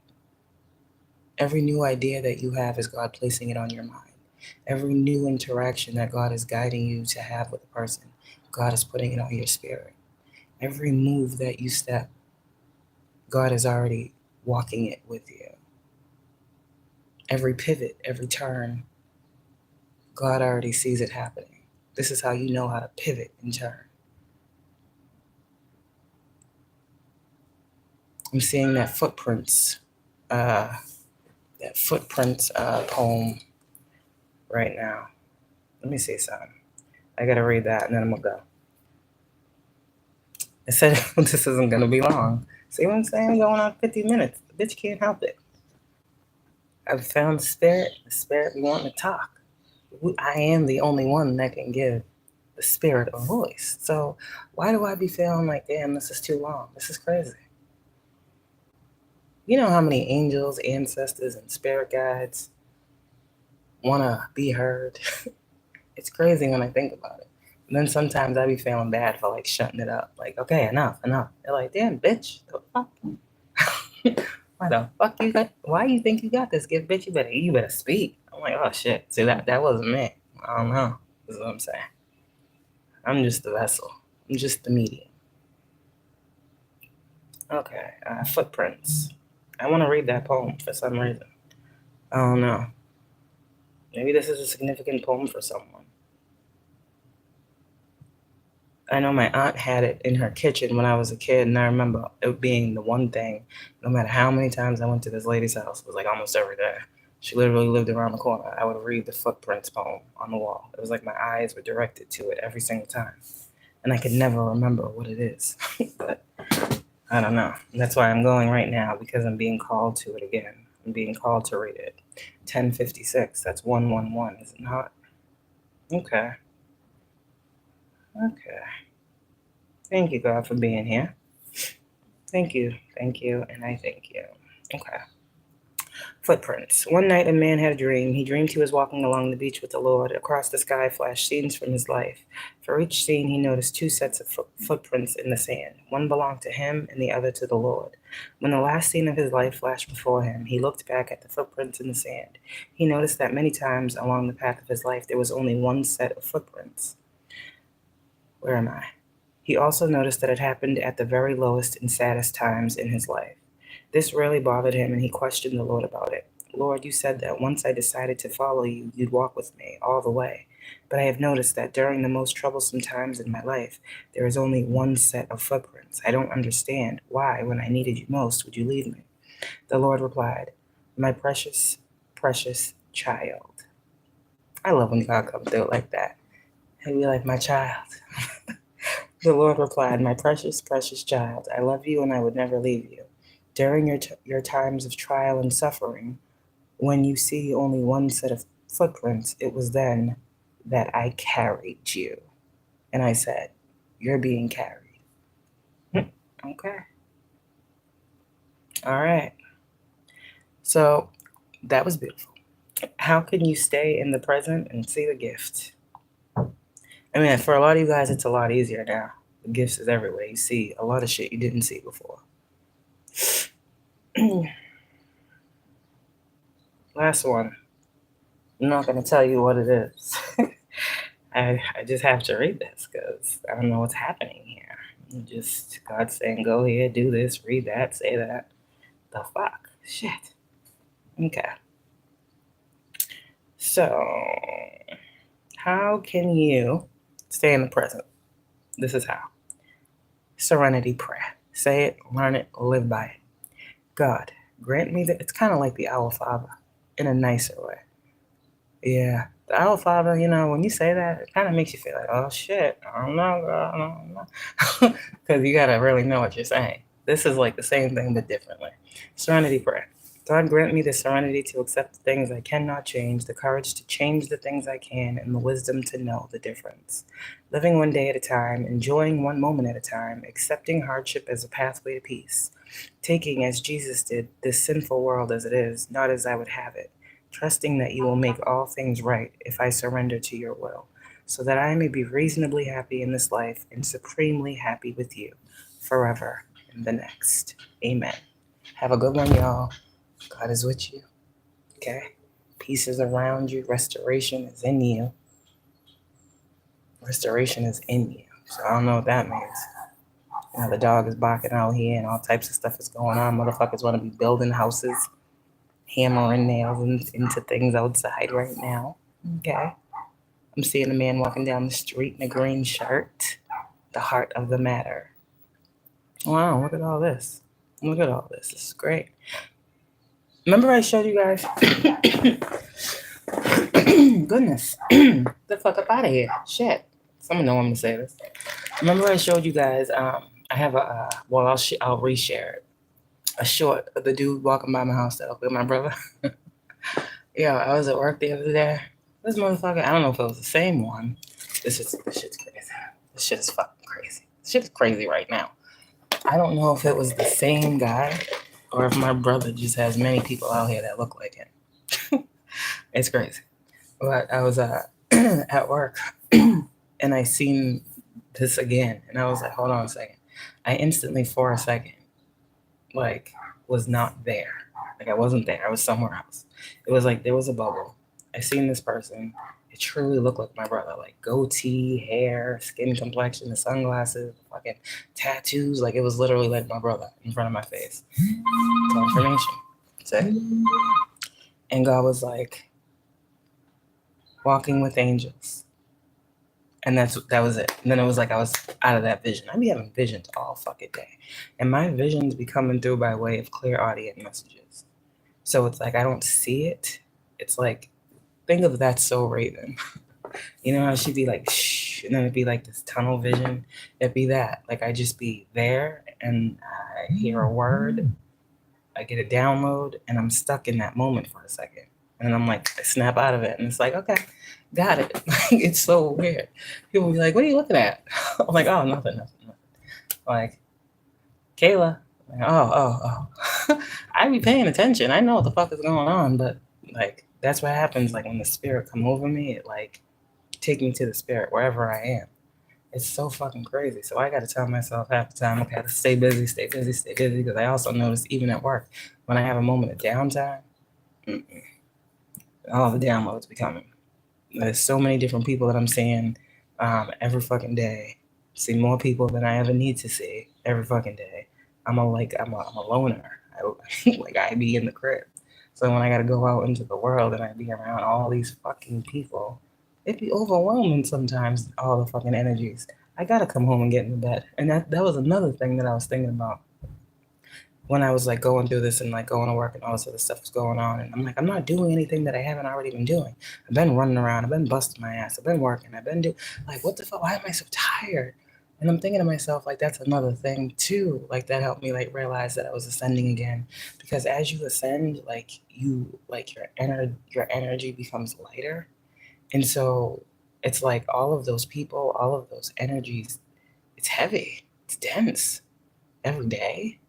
Every new idea that you have is God placing it on your mind. Every new interaction that God is guiding you to have with a person, God is putting it on your spirit. Every move that you step, God is already walking it with you. Every pivot, every turn, God already sees it happening. This is how you know how to pivot and turn. I'm seeing that footprints poem right now. Let me see something. I gotta read that and then I'm gonna go. I said this isn't gonna be long. See what I'm saying? Going on 50 minutes. The bitch can't help it. I've found the spirit wanting to talk. I am the only one that can give the spirit a voice. So why do I be feeling like, damn, this is too long? This is crazy. You know how many angels, ancestors, and spirit guides want to be heard? It's crazy when I think about it. And then sometimes I be feeling bad for like shutting it up. Like, okay, enough. They're like, damn, bitch, the fuck? Why the fuck you got? Why you think you got this gift, bitch? You better speak. I'm like, oh shit. See that wasn't me. I don't know. Is what I'm saying. I'm just the vessel. I'm just the medium. Okay, footprints. I want to read that poem for some reason. I don't know. Maybe this is a significant poem for someone. I know my aunt had it in her kitchen when I was a kid, and I remember it being the one thing, no matter how many times I went to this lady's house, it was like almost every day. She literally lived around the corner. I would read the footprints poem on the wall. It was like my eyes were directed to it every single time. And I could never remember what it is. But I don't know. And that's why I'm going right now, because I'm being called to it again. I'm being called to read it. 1056, that's 111, is it not? Okay. Thank you, God, for being here. Thank you, and I thank you. Okay. Footprints. One night a man had a dream. He dreamed he was walking along the beach with the Lord. Across the sky flashed scenes from his life. For each scene he noticed two sets of footprints in the sand. One belonged to him and the other to the Lord. When the last scene of his life flashed before him, he looked back at the footprints in the sand. He noticed that many times along the path of his life there was only one set of footprints. Where am I? He also noticed that it happened at the very lowest and saddest times in his life. This really bothered him, and he questioned the Lord about it. Lord, you said that once I decided to follow you, you'd walk with me all the way. But I have noticed that during the most troublesome times in my life, there is only one set of footprints. I don't understand why, when I needed you most, would you leave me? The Lord replied, my precious, precious child. I love when God comes through like that. He'd be like, my child. The Lord replied, my precious, precious child, I love you and I would never leave you. During your times of trial and suffering, when you see only one set of footprints, it was then that I carried you. And I said, you're being carried. Okay. All right. So that was beautiful. How can you stay in the present and see the gift? I mean, for a lot of you guys, it's a lot easier now. The gifts is everywhere. You see a lot of shit you didn't see before. Last one. I'm not going to tell you what it is. I just have to read this because I don't know what's happening here. Just God saying, go here, do this, read that, say that. The fuck? Shit. Okay. So, how can you stay in the present? This is how. Serenity prayer. Say it, learn it, live by it. God, grant me that. It's kind of like the Our Father in a nicer way. Yeah. The Our Father, when you say that, it kind of makes you feel like, oh shit, I don't know, God, I don't know. Because you got to really know what you're saying. This is like the same thing, but differently. Serenity prayer. God grant me the serenity to accept the things I cannot change, the courage to change the things I can, and the wisdom to know the difference. Living one day at a time, enjoying one moment at a time, accepting hardship as a pathway to peace. Taking, as Jesus did, this sinful world as it is, not as I would have it. Trusting that you will make all things right if I surrender to your will, so that I may be reasonably happy in this life and supremely happy with you forever in the next. Amen. Have a good one, y'all. God is with you. Okay? Peace is around you. Restoration is in you. Restoration is in you. So I don't know what that means. You know, the dog is barking out here and all types of stuff is going on. Motherfuckers want to be building houses, hammering nails into things outside right now. Okay? I'm seeing a man walking down the street in a green shirt. The heart of the matter. Wow, look at all this. Look at all this. This is great. Remember I showed you guys? Goodness. The fuck up out of here. Shit. Someone know I'm gonna say this. Remember I showed you guys, I have a, well, I'll reshare it. A short of the dude walking by my house that with my brother. Yeah, I was at work the other day. This motherfucker, I don't know if it was the same one. This shit's crazy. This shit is fucking crazy. This shit is crazy right now. I don't know if it was the same guy or if my brother just has many people out here that look like him. It's crazy. But I was at work and I seen this again and I was like, hold on a second. I instantly for a second was not there. Like I wasn't there. I was somewhere else. It was like there was a bubble. I seen this person. It truly looked like my brother. Like goatee, hair, skin complexion, the sunglasses, fucking tattoos. Like it was literally like my brother in front of my face. Confirmation. Say. And God was like, walking with angels. And that was it. And then it was like I was out of that vision. I be having visions all fucking day. And my visions be coming through by way of clairaudient messages. So it's like I don't see it. It's like, think of That's So Raven. You know how she'd be like, shh, and then it'd be like this tunnel vision. It'd be that. Like I just be there and I hear a word, I get a download, and I'm stuck in that moment for a second. And I'm like, I snap out of it. And it's like, okay, got it. It's so weird. People will be like, what are you looking at? I'm like, oh, nothing. Like, Kayla. Like, oh. I be paying attention. I know what the fuck is going on. But, like, that's what happens. Like, when the spirit come over me, it, like, take me to the spirit wherever I am. It's so fucking crazy. So I got to tell myself half the time, okay, I got to stay busy. Because I also notice even at work, when I have a moment of downtime, all the downloads be coming. There's so many different people that I'm seeing every fucking day. See more people than I ever need to see every fucking day. I'm a loner. I be in the crib. So when I got to go out into the world and I be around all these fucking people, it'd be overwhelming sometimes, all the fucking energies. I got to come home and get in the bed. And that was another thing that I was thinking about when I was like going through this and like going to work and all this other stuff was going on. And I'm like, I'm not doing anything that I haven't already been doing. I've been running around. I've been busting my ass. I've been working. I've been doing like, what the fuck? Why am I so tired? And I'm thinking to myself, like, that's another thing too. Like that helped me like realize that I was ascending again. Because as you ascend, like your energy becomes lighter. And so it's like all of those people, all of those energies, it's heavy. It's dense every day.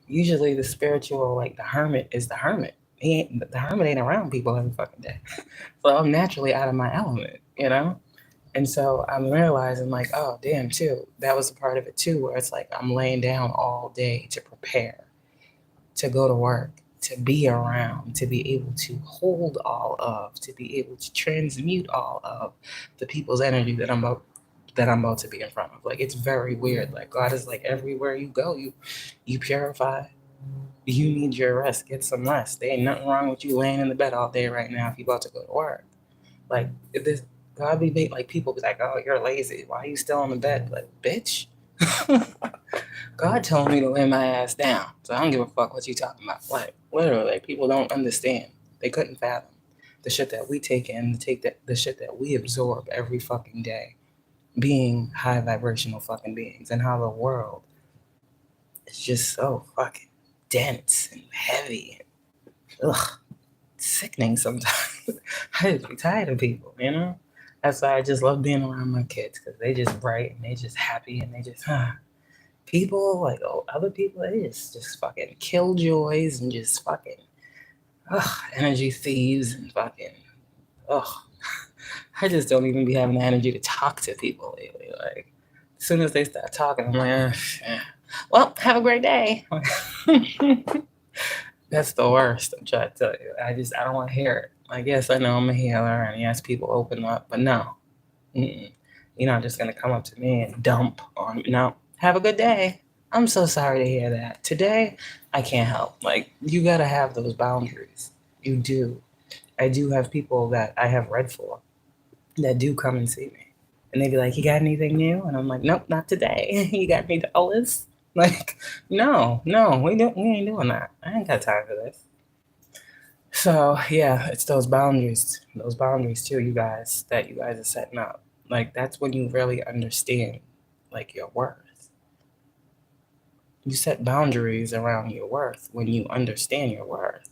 Usually the spiritual, like the hermit is the hermit. The hermit ain't around people every fucking day. So I'm naturally out of my element, you know? And so I'm realizing like, oh, damn, too. That was a part of it too, where it's like I'm laying down all day to prepare, to go to work, to be around, to be able to hold all of, to be able to transmute all of the people's energy that I'm about to be in front of. Like, it's very weird. Like, God is like, everywhere you go, you purify. You need your rest. Get some rest. There ain't nothing wrong with you laying in the bed all day right now if you about to go to work. Like, if this God be made, like, people be like, oh, you're lazy. Why are you still on the bed? Like, bitch. God told me to lay my ass down. So I don't give a fuck what you talking about. Like, literally, like, people don't understand. They couldn't fathom the shit that we take in, the shit that we absorb every fucking day, being high vibrational fucking beings, and how the world is just so fucking dense and heavy. sickening sometimes. I just be tired of people, you know? That's why I just love being around my kids, because they just bright and they just happy and they just, people, like, other people, they just fucking killjoys and just fucking, energy thieves and fucking, ugh. I just don't even be having the energy to talk to people lately. Like, as soon as they start talking, I'm like, well, have a great day. That's the worst. I'm trying to tell you. I don't want to hear it. Like, yes, I know I'm a healer, and yes, people open up, but no. Mm-mm. You're not just going to come up to me and dump on me. No, have a good day. I'm so sorry to hear that. Today, I can't help. Like, you got to have those boundaries. You do. I do have people that I have read for that do come and see me. And they be like, you got anything new? And I'm like, nope, not today. You got any dollars? Like, no, we ain't doing that. I ain't got time for this. So yeah, it's those boundaries too, you guys, that you guys are setting up. Like, that's when you really understand, like, your worth. You set boundaries around your worth when you understand your worth.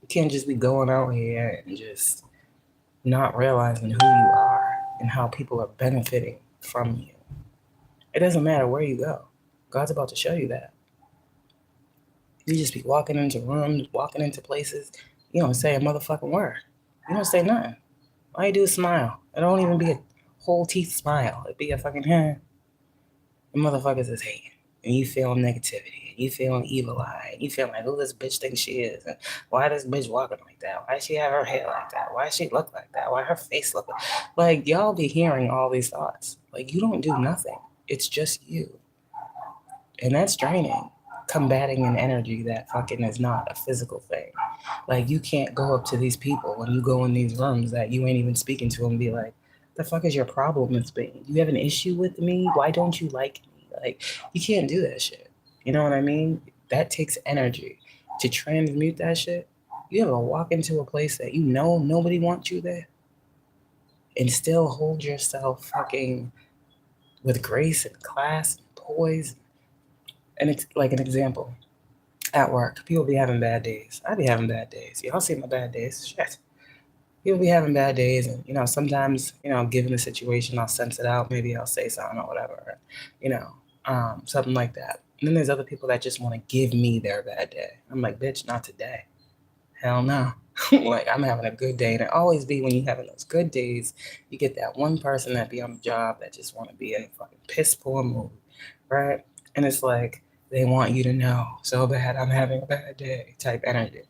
You can't just be going out here and just not realizing who you are and how people are benefiting from you. It doesn't matter where you go. God's about to show you that. You just be walking into rooms, walking into places. You don't say a motherfucking word. You don't say nothing. All you do is smile. It don't even be a whole teeth smile. It be a fucking hand. The motherfuckers is hating. And you feel negativity. And you feeling evil eye. And you feel like, who this bitch thinks she is. And why this bitch walking like that? Why she have her hair like that? Why she look like that? Why her face look like y'all be hearing all these thoughts. Like, you don't do nothing. It's just you. And that's draining. Combating an energy that fucking is not a physical thing. Like, you can't go up to these people when you go in these rooms that you ain't even speaking to and be like, the fuck is your problem with me? You have an issue with me? Why don't you like me? Like, you can't do that shit. You know what I mean? That takes energy. To transmute that shit, you ever walk into a place that you know nobody wants you there and still hold yourself fucking with grace and class and poise? And it's like an example. At work, people be having bad days. I be having bad days. Y'all see my bad days. Shit. People be having bad days, and sometimes, given the situation, I'll sense it out. Maybe I'll say something or whatever, you know, something like that. And then there's other people that just want to give me their bad day. I'm like, bitch, not today. Hell no. Like, I'm having a good day, and it always be when you having those good days, you get that one person that be on the job that just want to be in a fucking piss poor mood, right? And it's like, they want you to know so bad I'm having a bad day type energy.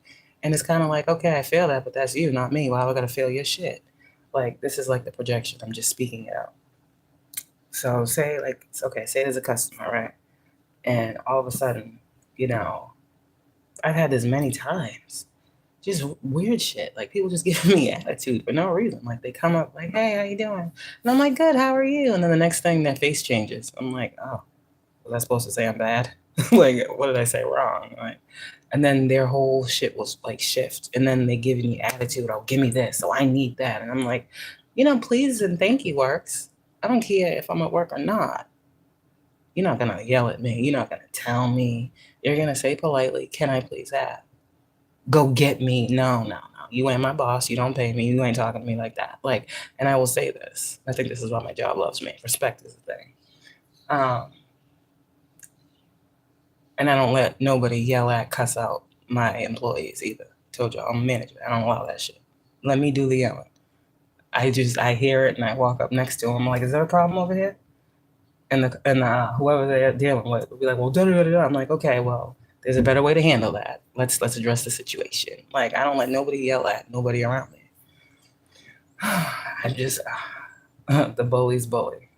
And it's kind of like, okay, I feel that, but that's you, not me. Why do I gotta feel your shit? Like, this is like the projection. I'm just speaking it out. So say, like, okay, say there's a customer, right? And all of a sudden, I've had this many times. Just weird shit. Like, people just giving me attitude for no reason. Like, they come up like, hey, how you doing? And I'm like, good, how are you? And then the next thing, their face changes. I'm like, oh, was I supposed to say I'm bad? Like, what did I say wrong? Like, and then their whole shit was like shift. And then they give me attitude. Oh, give me this. So I need that. And I'm like, please and thank you works. I don't care if I'm at work or not. You're not going to yell at me. You're not going to tell me. You're going to say politely, can I please have? Go get me. No. You ain't my boss. You don't pay me. You ain't talking to me like that. Like, and I will say this. I think this is why my job loves me. Respect is the thing. And I don't let nobody yell at, cuss out my employees either. Told y'all, I'm a manager. I don't allow that shit. Let me do the yelling. I hear it and I walk up next to them. I'm like, is there a problem over here? And whoever they're dealing with will be like, well, da-da-da-da. I'm like, okay, well, there's a better way to handle that. Let's address the situation. Like, I don't let nobody yell at nobody around me. I just, the bully's bully.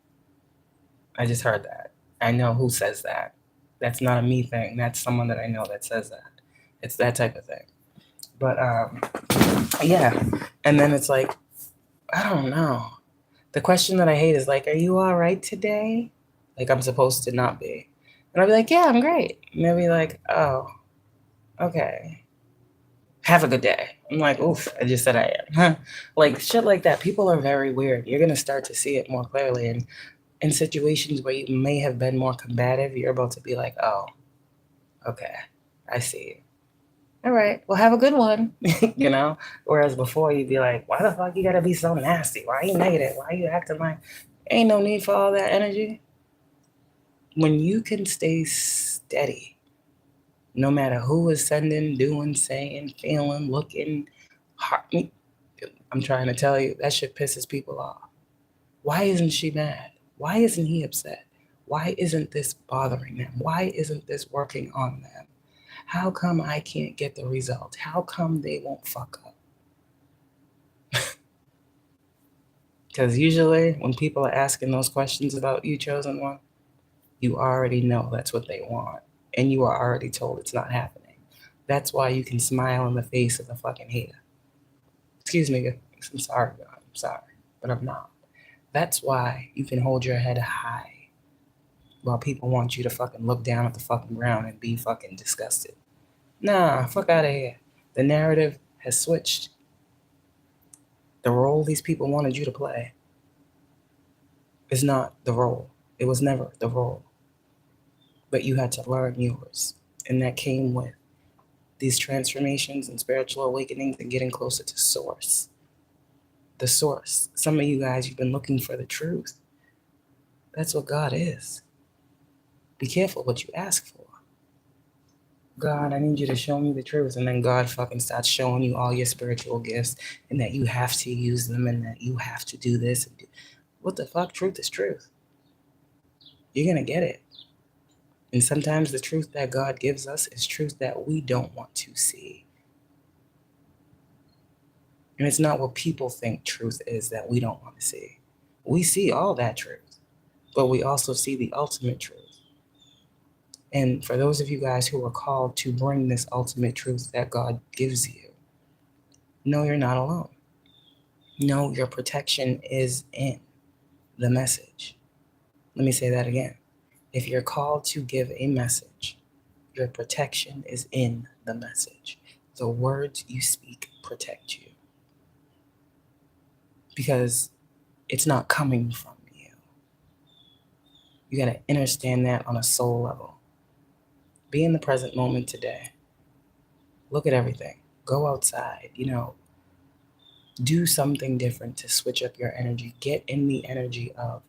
I just heard that. I know who says that. That's not a me thing. That's someone that I know that says that. It's that type of thing. But yeah. And then it's like, I don't know. The question that I hate is like, are you all right today? Like, I'm supposed to not be. And I'll be like, yeah, I'm great. And they'll be like, oh, okay. Have a good day. I'm like, oof, I just said I am. Like, shit like that. People are very weird. You're going to start to see it more clearly. And in situations where you may have been more combative, you're about to be like, oh, okay, I see you. All right, well, have a good one. You know? Whereas before you'd be like, why the fuck you gotta be so nasty? Why are you negative? Why are you acting like ain't no need for all that energy? When you can stay steady, no matter who is sending, doing, saying, feeling, looking, I'm trying to tell you, that shit pisses people off. Why isn't she mad? Why isn't he upset? Why isn't this bothering them? Why isn't this working on them? How come I can't get the result? How come they won't fuck up? Because usually when people are asking those questions about you, chosen one, you already know that's what they want. And you are already told it's not happening. That's why you can smile in the face of the fucking hater. Excuse me, I'm sorry, God. I'm sorry, but I'm not. That's why you can hold your head high while people want you to fucking look down at the fucking ground and be fucking disgusted. Nah, fuck out of here. The narrative has switched. The role these people wanted you to play is not the role. It was never the role. But you had to learn yours. And that came with these transformations and spiritual awakenings and getting closer to source. The source. Some of you guys, you've been looking for the truth. That's what God is. Be careful what you ask for. God, I need you to show me the truth. And then God fucking starts showing you all your spiritual gifts and that you have to use them and that you have to do this. What the fuck? Truth is truth. You're going to get it. And sometimes the truth that God gives us is truth that we don't want to see. And it's not what people think truth is that we don't want to see. We see all that truth, but we also see the ultimate truth. And for those of you guys who are called to bring this ultimate truth that God gives you, know you're not alone. Know your protection is in the message. Let me say that again. If you're called to give a message, your protection is in the message. The words you speak protect you. Because it's not coming from you. You got to understand that on a soul level. Be in the present moment today. Look at everything. Go outside, do something different to switch up your energy. Get in the energy of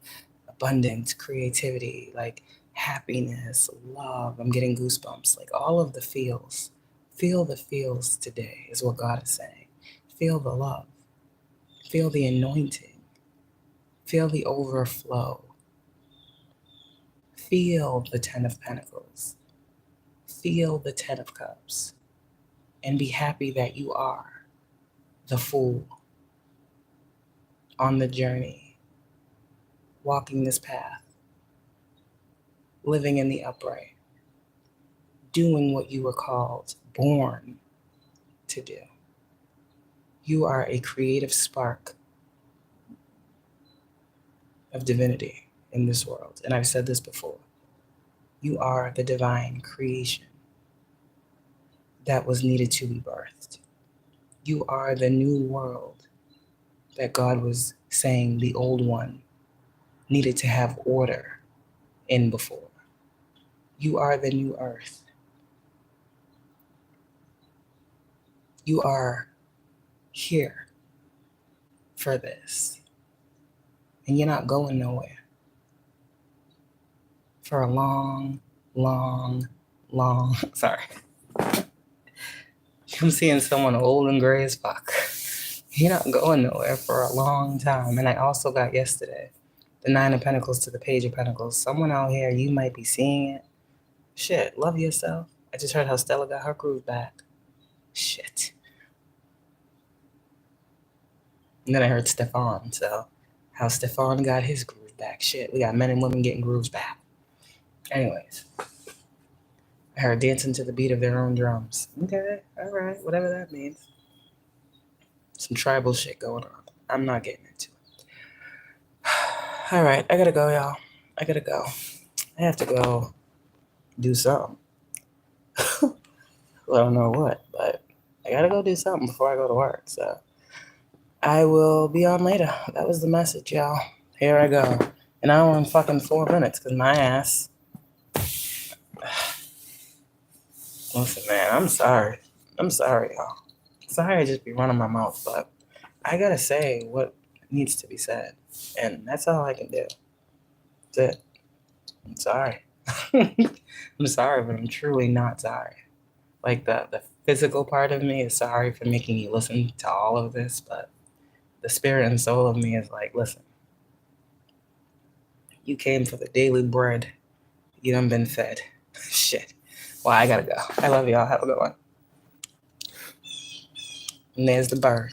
abundance, creativity, like happiness, love. I'm getting goosebumps, like all of the feels. Feel the feels today is what God is saying. Feel the love. Feel the anointing. Feel the overflow. Feel the 10 of Pentacles. Feel the 10 of Cups. And be happy that you are the Fool on the journey, walking this path, living in the upright, doing what you were called, born to do. You are a creative spark of divinity in this world. And I've said this before. You are the divine creation that was needed to be birthed. You are the new world that God was saying the old one needed to have order in before. You are the new earth. You are here for this. And you're not going nowhere. For a long, sorry. I'm seeing someone old and gray as fuck. You're not going nowhere for a long time. And I also got yesterday the 9 of Pentacles to the Page of Pentacles. Someone out here, you might be seeing it. Shit, love yourself. I just heard how Stella got her groove back. Shit. And then I heard Stefan, so how Stefan got his groove back. Shit, we got men and women getting grooves back. Anyways, I heard dancing to the beat of their own drums. Okay, all right, whatever that means. Some tribal shit going on. I'm not getting into it. All right, I gotta go, y'all. I gotta go. I have to go do something. I don't know what, but I gotta go do something before I go to work, so I will be on later. That was the message, y'all. Here I go. An hour and fucking 4 minutes, because my ass... Listen, man, I'm sorry. I'm sorry, y'all. Sorry I just be running my mouth, but I gotta say what needs to be said. And that's all I can do. That's it. I'm sorry. I'm sorry, but I'm truly not sorry. Like the physical part of me is sorry for making you listen to all of this, but the spirit and soul of me is like, listen, you came for the daily bread. You done been fed. Shit. Well, I gotta go. I love y'all. Have a good one. And there's the bird.